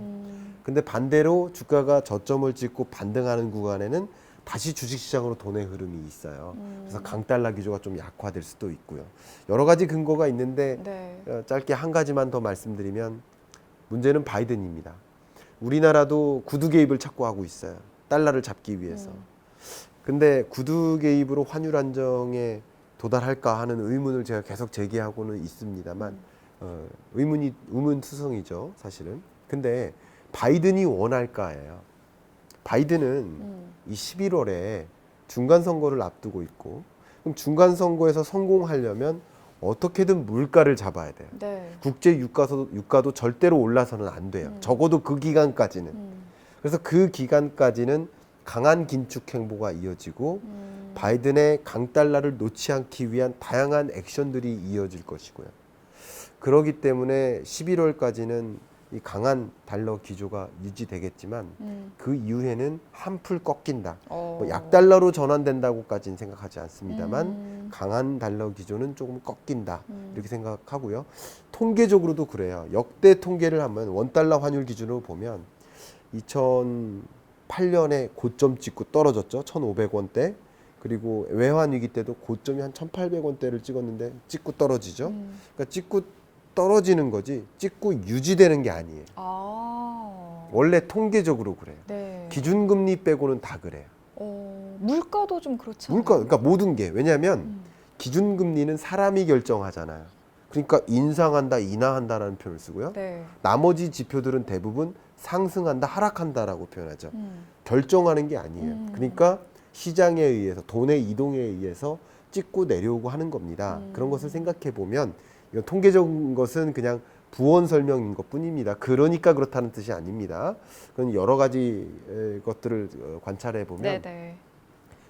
근데 반대로 주가가 저점을 찍고 반등하는 구간에는 다시 주식 시장으로 돈의 흐름이 있어요. 그래서 강달러 기조가 좀 약화될 수도 있고요. 여러 가지 근거가 있는데 네. 짧게 한 가지만 더 말씀드리면 문제는 바이든입니다. 우리나라도 구두 개입을 자꾸 하고 있어요. 달러를 잡기 위해서. 근데 구두 개입으로 환율 안정에 도달할까 하는 의문을 제가 계속 제기하고는 있습니다만 의문투성이죠, 사실은. 근데 바이든이 원할까예요. 바이든은 이 11월에 중간 선거를 앞두고 있고, 그럼 중간 선거에서 성공하려면 어떻게든 물가를 잡아야 돼요. 네. 국제 유가도 절대로 올라서는 안 돼요. 적어도 그 기간까지는. 그래서 그 기간까지는 강한 긴축 행보가 이어지고 바이든의 강달러를 놓지 않기 위한 다양한 액션들이 이어질 것이고요. 그렇기 때문에 11월까지는 이 강한 달러 기조가 유지되겠지만 그 이후에는 한풀 꺾인다. 뭐 약달러로 전환된다고까지는 생각하지 않습니다만 강한 달러 기조는 조금 꺾인다. 이렇게 생각하고요. 통계적으로도 그래요. 역대 통계를 하면 원달러 환율 기준으로 보면 2008년에 고점 찍고 떨어졌죠. 1,500원대. 그리고 외환 위기 때도 고점이 한 1,800원대를 찍었는데 찍고 떨어지죠. 그러니까 찍고 떨어지는 거지 찍고 유지되는 게 아니에요. 원래 통계적으로 그래요. 네. 기준금리 빼고는 다 그래요. 물가도 좀 그렇잖아요. 그러니까 모든 게 왜냐하면 기준금리는 사람이 결정하잖아요. 그러니까 인상한다, 인하한다라는 표현을 쓰고요. 네. 나머지 지표들은 대부분 상승한다, 하락한다라고 표현하죠. 결정하는 게 아니에요. 그러니까 시장에 의해서 돈의 이동에 의해서 찍고 내려오고 하는 겁니다. 그런 것을 생각해 보면 이건 통계적인 것은 그냥 부원 설명인 것뿐입니다. 그러니까 그렇다는 뜻이 아닙니다. 그건 여러 가지 것들을 관찰해 보면 네네.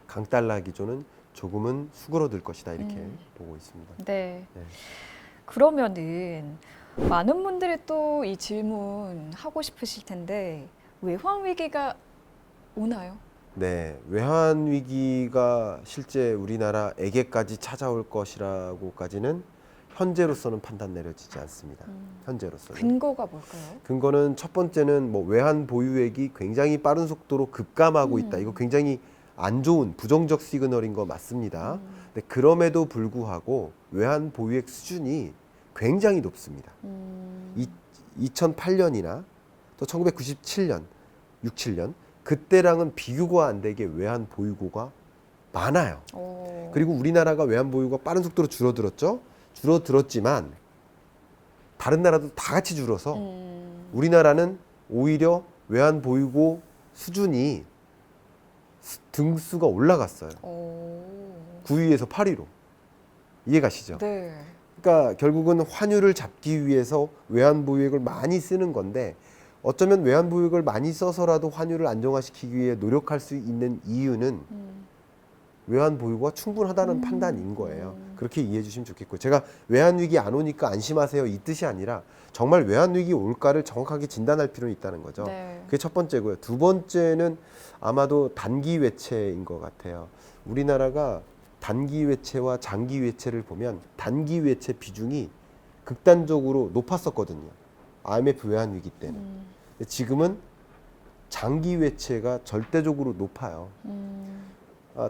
강달러 기조는 조금은 수그러들 것이다 이렇게 보고 있습니다. 네. 네. 그러면은 많은 분들이 또 이 질문 하고 싶으실 텐데 외환 위기가 오나요? 네, 외환 위기가 실제 우리나라에게까지 찾아올 것이라고까지는 현재로서는 판단 내려지지 않습니다. 현재로서는. 근거가 뭘까요? 근거는 첫 번째는 뭐 외환 보유액이 굉장히 빠른 속도로 급감하고 있다. 이거 굉장히 안 좋은 부정적 시그널인 거 맞습니다. 근데 그럼에도 불구하고 외환 보유액 수준이 굉장히 높습니다. 2008년이나 또 1997년, 67년 그때랑은 비교가 안 되게 외환 보유고가 많아요. 그리고 우리나라가 외환 보유가 빠른 속도로 줄어들었지만 다른 나라도 다 같이 줄어서 우리나라는 오히려 외환 보유고 수준이 등수가 올라갔어요. 9위에서 8위로. 이해가시죠? 네. 그러니까 결국은 환율을 잡기 위해서 외환 보유액을 많이 쓰는 건데 어쩌면 외환 보유액을 많이 써서라도 환율을 안정화시키기 위해 노력할 수 있는 이유는 외환 보유가 충분하다는 판단인 거예요. 그렇게 이해해 주시면 좋겠고 제가 외환 위기 안 오니까 안심하세요 이 뜻이 아니라 정말 외환 위기 올까를 정확하게 진단할 필요는 있다는 거죠. 네. 그게 첫 번째고요. 두 번째는 아마도 단기 외채인 것 같아요. 우리나라가 단기 외채와 장기 외채를 보면 단기 외채 비중이 극단적으로 높았었거든요. IMF 외환 위기 때는. 근데 지금은 장기 외채가 절대적으로 높아요.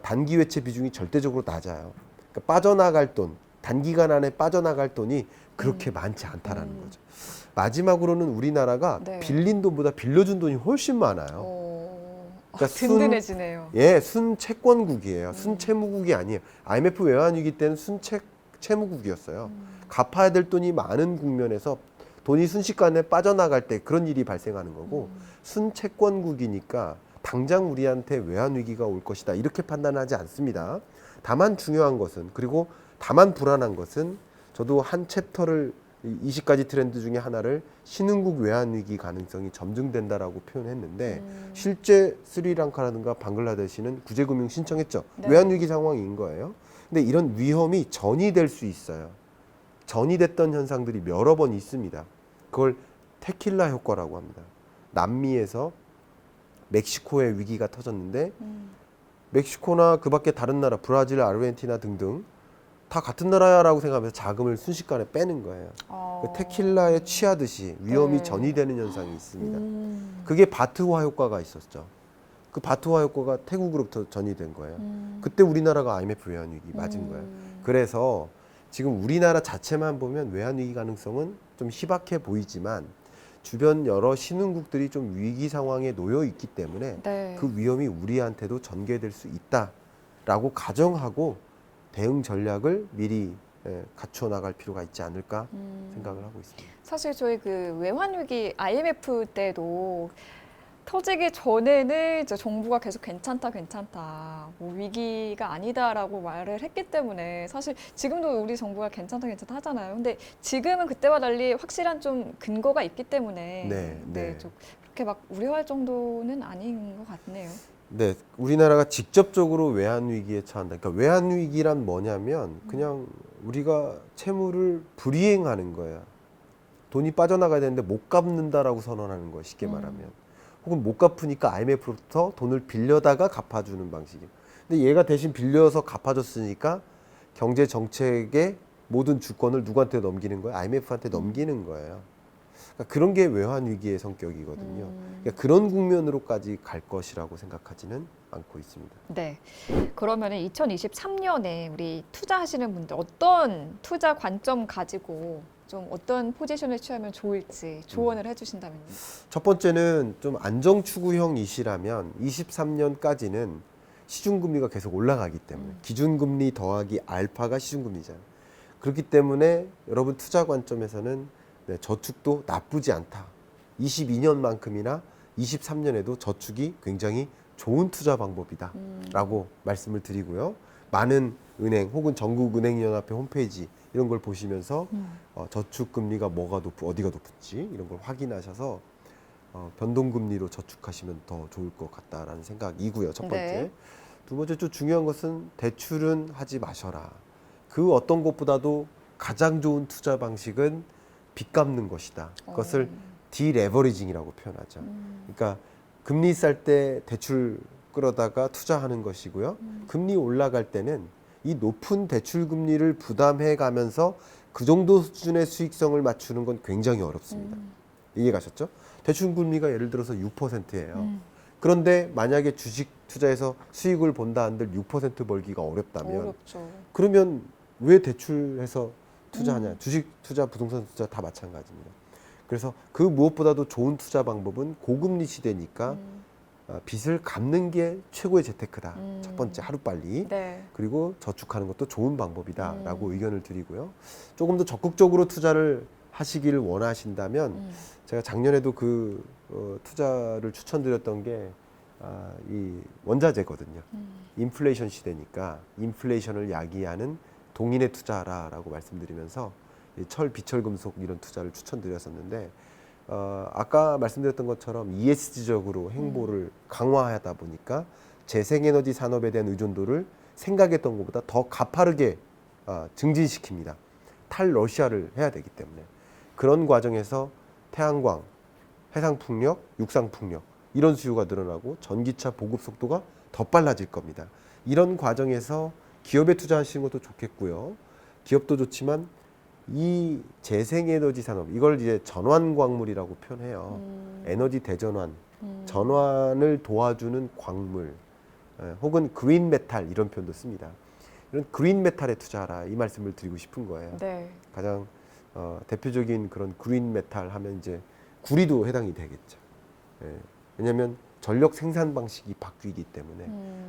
단기 외채 비중이 절대적으로 낮아요. 그러니까 빠져나갈 돈, 단기간 안에 빠져나갈 돈이 그렇게 많지 않다라는 거죠. 마지막으로는 우리나라가 네. 빌린 돈보다 빌려준 돈이 훨씬 많아요. 그러니까 든든해지네요. 순채권국이에요. 순채무국이 아니에요. IMF 외환 위기 때는 순채무국이었어요. 갚아야 될 돈이 많은 국면에서 돈이 순식간에 빠져나갈 때 그런 일이 발생하는 거고 순채권국이니까 당장 우리한테 외환 위기가 올 것이다 이렇게 판단하지 않습니다. 다만 중요한 것은 그리고 다만 불안한 것은 저도 한 챕터를 20가지 트렌드 중에 하나를 신흥국 외환 위기 가능성이 점증된다라고 표현했는데 실제 스리랑카라든가 방글라데시는 구제금융 신청했죠. 네. 외환 위기 상황인 거예요. 근데 이런 위험이 전이될 수 있어요. 전이됐던 현상들이 여러 번 있습니다. 그걸 테킬라 효과라고 합니다. 남미에서 멕시코의 위기가 터졌는데 멕시코나 그 밖에 다른 나라 브라질, 아르헨티나 등등 다 같은 나라야라고 생각하면서 자금을 순식간에 빼는 거예요. 그 테킬라에 취하듯이 위험이 네. 전이되는 현상이 있습니다. 그게 바트화 효과가 있었죠. 그 바트화 효과가 태국으로부터 전이된 거예요. 그때 우리나라가 IMF 외환 위기 맞은 거예요. 그래서 지금 우리나라 자체만 보면 외환 위기 가능성은 좀 희박해 보이지만 주변 여러 신흥국들이 좀 위기 상황에 놓여 있기 때문에 네. 그 위험이 우리한테도 전개될 수 있다라고 가정하고 대응 전략을 미리 갖춰 나갈 필요가 있지 않을까 생각을 하고 있습니다. 사실 저희 그 외환 위기 IMF 때도 터지기 전에는 이제 정부가 계속 괜찮다, 뭐 위기가 아니다라고 말을 했기 때문에 사실 지금도 우리 정부가 괜찮다 하잖아요. 근데 지금은 그때와 달리 확실한 좀 근거가 있기 때문에 네. 좀 그렇게 막 우려할 정도는 아닌 것 같네요. 네, 우리나라가 직접적으로 외환 위기에 처한다. 그러니까 외환 위기란 뭐냐면 그냥 우리가 채무를 불이행하는 거야. 돈이 빠져나가야 되는데 못 갚는다라고 선언하는 거야, 쉽게 말하면. 혹은 못 갚으니까 IMF로부터 돈을 빌려다가 갚아주는 방식이에요. 근데 얘가 대신 빌려서 갚아줬으니까 경제 정책의 모든 주권을 누구한테 넘기는 거예요? IMF한테 넘기는 거예요. 그러니까 그런 게 외환 위기의 성격이거든요. 그러니까 그런 국면으로까지 갈 것이라고 생각하지는 않고 있습니다. 네. 그러면은 2023년에 우리 투자하시는 분들 어떤 투자 관점 가지고 좀 어떤 포지션을 취하면 좋을지 조언을 해주신다면요. 첫 번째는 좀 안정 추구형이시라면 23년까지는 시중금리가 계속 올라가기 때문에 기준금리 더하기 알파가 시중금리잖아요. 그렇기 때문에 여러분 투자 관점에서는 저축도 나쁘지 않다. 22년만큼이나 23년에도 저축이 굉장히 좋은 투자 방법이다 라고 말씀을 드리고요. 많은 은행 혹은 전국은행연합회 홈페이지 이런 걸 보시면서 저축금리가 어디가 높은지 이런 걸 확인하셔서 변동금리로 저축하시면 더 좋을 것 같다라는 생각이고요. 첫 번째. 네. 두 번째 좀 중요한 것은 대출은 하지 마셔라. 그 어떤 것보다도 가장 좋은 투자 방식은 빚 갚는 것이다. 그것을 디레버리징이라고 표현하죠. 그러니까 금리 쌀 때 대출 끌어다가 투자하는 것이고요. 금리 올라갈 때는 이 높은 대출 금리를 부담해 가면서 그 정도 수준의 수익성을 맞추는 건 굉장히 어렵습니다. 이해 가셨죠? 대출 금리가 예를 들어서 6%예요. 그런데 만약에 주식 투자해서 수익을 본다 한들 6% 벌기가 어렵다면 어렵죠. 그러면 왜 대출해서 투자하냐? 주식 투자, 부동산 투자 다 마찬가지입니다. 그래서 그 무엇보다도 좋은 투자 방법은 고금리 시대니까 빚을 갚는 게 최고의 재테크다. 첫 번째, 하루빨리. 네. 그리고 저축하는 것도 좋은 방법이다라고 의견을 드리고요. 조금 더 적극적으로 투자를 하시기를 원하신다면 제가 작년에도 그 투자를 추천드렸던 게 이 원자재거든요. 인플레이션 시대니까 인플레이션을 야기하는 동인에 투자하라라고 말씀드리면서 이 철, 비철금속 이런 투자를 추천드렸었는데 아까 말씀드렸던 것처럼 ESG적으로 행보를 강화하다 보니까 재생에너지 산업에 대한 의존도를 생각했던 것보다 더 가파르게 증진시킵니다. 탈러시아를 해야 되기 때문에 그런 과정에서 태양광, 해상풍력, 육상풍력 이런 수요가 늘어나고 전기차 보급 속도가 더 빨라질 겁니다. 이런 과정에서 기업에 투자하시는 것도 좋겠고요. 기업도 좋지만 이 재생에너지 산업 이걸 이제 전환광물이라고 표현해요. 에너지 대전환, 전환을 도와주는 광물 혹은 그린 메탈 이런 표현도 씁니다. 이런 그린 메탈에 투자하라 이 말씀을 드리고 싶은 거예요. 네. 가장 대표적인 그런 그린 메탈 하면 이제 구리도 해당이 되겠죠. 예. 왜냐하면 전력 생산 방식이 바뀌기 때문에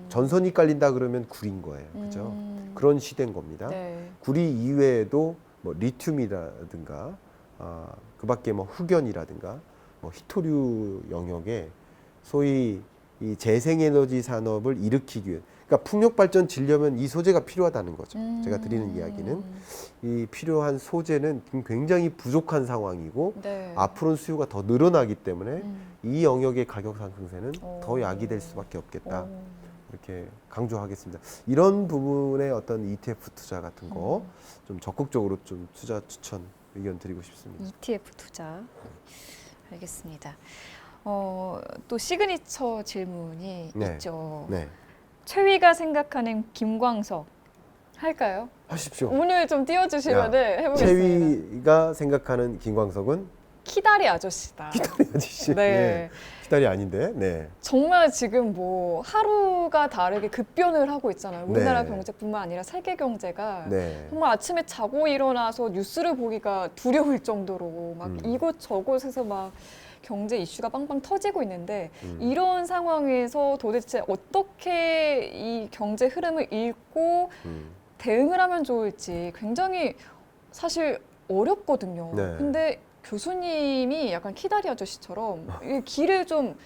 전선이 깔린다 그러면 구린 거예요. 그죠? 그런 시대인 겁니다. 네. 구리 이외에도 뭐 리튬이라든가 그밖에 뭐 흑연이라든가 뭐 히토류 영역에 소위 이 재생에너지 산업을 일으키기 위해 그러니까 풍력 발전 지려면 이 소재가 필요하다는 거죠. 제가 드리는 이야기는 이 필요한 소재는 굉장히 부족한 상황이고 네. 앞으로는 수요가 더 늘어나기 때문에 이 영역의 가격 상승세는 더 야기될 수밖에 없겠다. 이렇게 강조하겠습니다. 이런 부분의 어떤 ETF 투자 같은 거 좀 적극적으로 좀 투자 추천 의견 드리고 싶습니다. ETF 투자. 알겠습니다. 또 시그니처 질문이 네. 있죠. 네, 최위가 생각하는 김광석 할까요? 하십시오. 오늘 좀 띄워주시면 해보겠습니다. 최위가 생각하는 김광석은 키다리 아저씨다. 키다리 아저씨. 네. 예, 키다리 아닌데. 네. 정말 지금 뭐 하루가 다르게 급변을 하고 있잖아요. 우리나라 네. 경제뿐만 아니라 세계 경제가 네. 정말 아침에 자고 일어나서 뉴스를 보기가 두려울 정도로 막 이곳저곳에서 막 경제 이슈가 빵빵 터지고 있는데 이런 상황에서 도대체 어떻게 이 경제 흐름을 읽고 대응을 하면 좋을지 굉장히 사실 어렵거든요. 네. 근데 교수님이 약간 키다리 아저씨처럼 이 길을 좀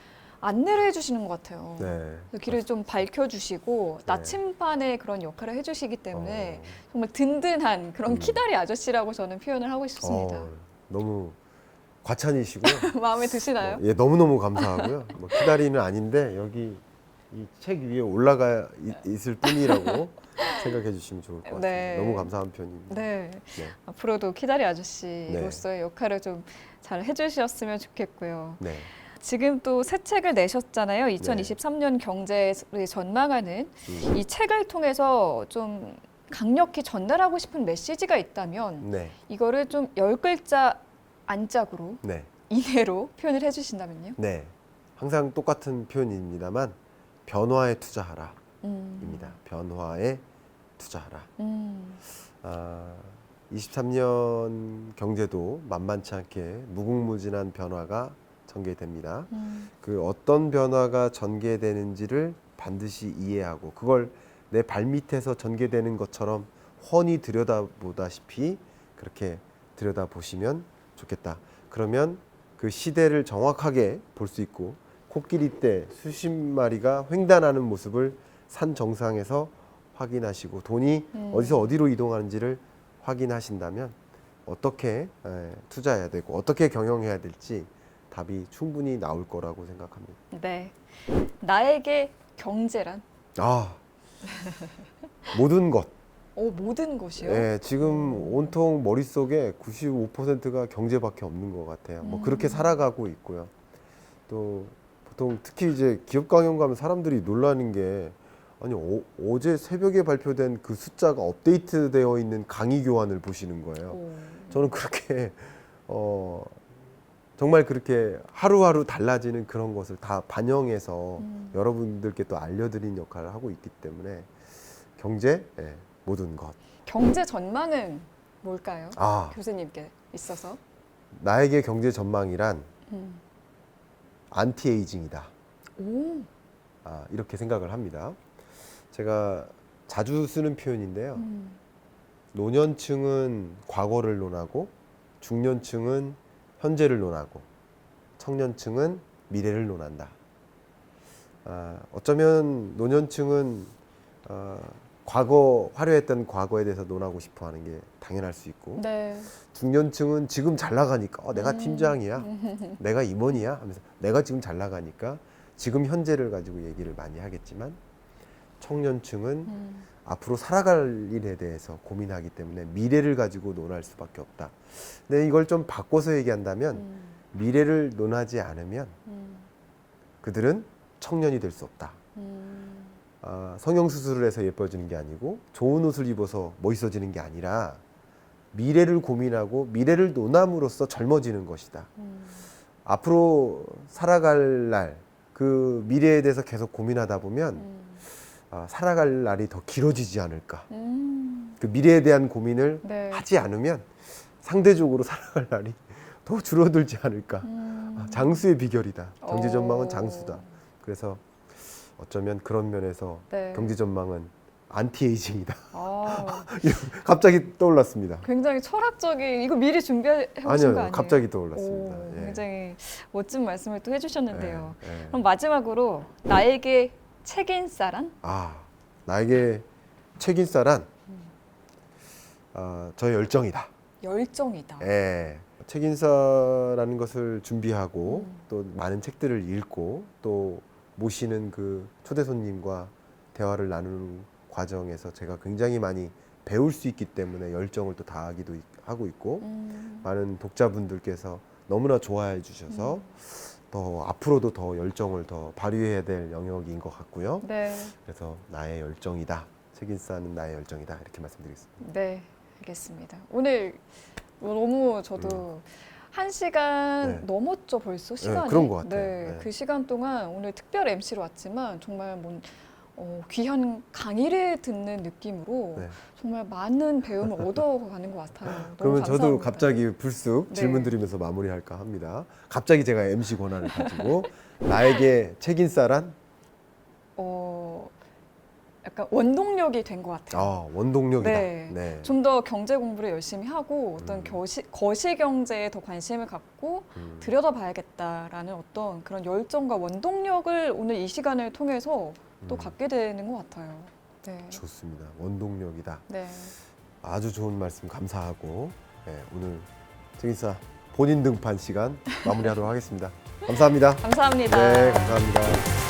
안내를 해주시는 것 같아요. 네. 그래서 길을 좀 밝혀주시고 네. 나침반의 그런 역할을 해주시기 때문에 어. 정말 든든한 그런 키다리 아저씨라고 저는 표현을 하고 싶습니다. 너무 과찬이시고요. 마음에 드시나요? 예, 너무너무 감사하고요. 뭐 키다리는 아닌데 여기 이 책 위에 올라가 있을 뿐이라고 생각해 주시면 좋을 것 같습니다. 네. 너무 감사한 편입니다. 네. 네. 앞으로도 키다리 아저씨로서의 역할을 좀 잘 해주셨으면 좋겠고요. 네. 지금 또 새 책을 내셨잖아요. 2023년 경제를 전망하는 이 책을 통해서 좀 강력히 전달하고 싶은 메시지가 있다면 네. 이거를 좀 10글자 안짝으로 네. 이내로 표현을 해주신다면요? 네. 항상 똑같은 표현입니다만 변화에 투자하라 입니다. 변화에 투자하라. 23년 경제도 만만치 않게 무궁무진한 변화가 전개됩니다. 그 어떤 변화가 전개되는지를 반드시 이해하고 그걸 내 발밑에서 전개되는 것처럼 훤히 들여다보다시피 그렇게 들여다보시면 좋겠다. 그러면 그 시대를 정확하게 볼 수 있고 코끼리 떼 수십 마리가 횡단하는 모습을 산 정상에서 확인하시고 돈이 어디서 어디로 이동하는지를 확인하신다면 어떻게 투자해야 되고 어떻게 경영해야 될지 답이 충분히 나올 거라고 생각합니다. 네. 나에게 경제란? 모든 것 모든 것이요? 예, 지금 온통 머릿속에 95%가 경제밖에 없는 것 같아요. 뭐 그렇게 살아가고 있고요. 또 보통 특히 이제 기업 강연 가면 사람들이 놀라는 게 아니 어제 새벽에 발표된 그 숫자가 업데이트되어 있는 강의 교환을 보시는 거예요. 오. 저는 그렇게 정말 그렇게 하루하루 달라지는 그런 것을 다 반영해서 여러분들께 또 알려드린 역할을 하고 있기 때문에 경제 모든 것. 경제 전망은 뭘까요? 아, 교수님께 있어서. 나에게 경제 전망이란 음. 안티에이징이다. 오. 이렇게 생각을 합니다. 제가 자주 쓰는 표현인데요. 노년층은 과거를 논하고 중년층은 현재를 논하고 청년층은 미래를 논한다. 어쩌면 노년층은 과거 화려했던 과거에 대해서 논하고 싶어하는 게 당연할 수 있고 네. 중년층은 지금 잘 나가니까 내가 팀장이야, 내가 임원이야 하면서 내가 지금 잘 나가니까 지금 현재를 가지고 얘기를 많이 하겠지만 청년층은 앞으로 살아갈 일에 대해서 고민하기 때문에 미래를 가지고 논할 수밖에 없다. 근데 이걸 좀 바꿔서 얘기한다면 미래를 논하지 않으면 그들은 청년이 될 수 없다. 성형수술을 해서 예뻐지는 게 아니고 좋은 옷을 입어서 멋있어지는 게 아니라 미래를 고민하고 미래를 논함으로써 젊어지는 것이다. 앞으로 살아갈 날 그 미래에 대해서 계속 고민하다 보면 살아갈 날이 더 길어지지 않을까. 그 미래에 대한 고민을 네. 하지 않으면 상대적으로 살아갈 날이 더 줄어들지 않을까. 장수의 비결이다. 경제 전망은 장수다. 그래서 어쩌면 그런 면에서 네. 경제 전망은 안티에이징이다. 아, 갑자기 떠올랐습니다. 굉장히 철학적인 이거 미리 준비해 오신 거 아니에요? 갑자기 떠올랐습니다. 오, 예. 굉장히 멋진 말씀을 또 해주셨는데요. 예. 그럼 마지막으로 나에게 책인싸란? 나에게 책임싸란 저의 열정이다. 열정이다. 예. 책임사라는 것을 준비하고 또 많은 책들을 읽고 또 모시는 그 초대 손님과 대화를 나누는 과정에서 제가 굉장히 많이 배울 수 있기 때문에 열정을 또 다하기도 하고 있고 많은 독자분들께서 너무나 좋아해 주셔서 더 앞으로도 더 열정을 더 발휘해야 될 영역인 것 같고요. 네. 그래서 나의 열정이다. 책임사는 나의 열정이다. 이렇게 말씀드리겠습니다. 네, 알겠습니다. 오늘 너무 저도 1시간 네. 넘었죠, 벌써 시간이. 그런 것 같아요. 네, 네. 그 시간 동안 오늘 특별 MC로 왔지만 정말 귀한 강의를 듣는 느낌으로 네. 정말 많은 배움을 얻어가는 것 같아요. 너무 그러면 저도 감사합니다. 갑자기 불쑥 네. 질문 드리면서 마무리할까 합니다. 갑자기 제가 MC 권한을 가지고 나에게 책임사란 약간 원동력이 된 것 같아요. 원동력이다. 네. 네. 좀 더 경제 공부를 열심히 하고 어떤 거시 경제에 더 관심을 갖고 들여다봐야겠다라는 어떤 그런 열정과 원동력을 오늘 이 시간을 통해서 또 갖게 되는 것 같아요. 네. 좋습니다. 원동력이다. 네. 아주 좋은 말씀 감사하고 오늘 책임사 본인 등판 시간 마무리하도록 하겠습니다. 감사합니다. 감사합니다. 네, 감사합니다.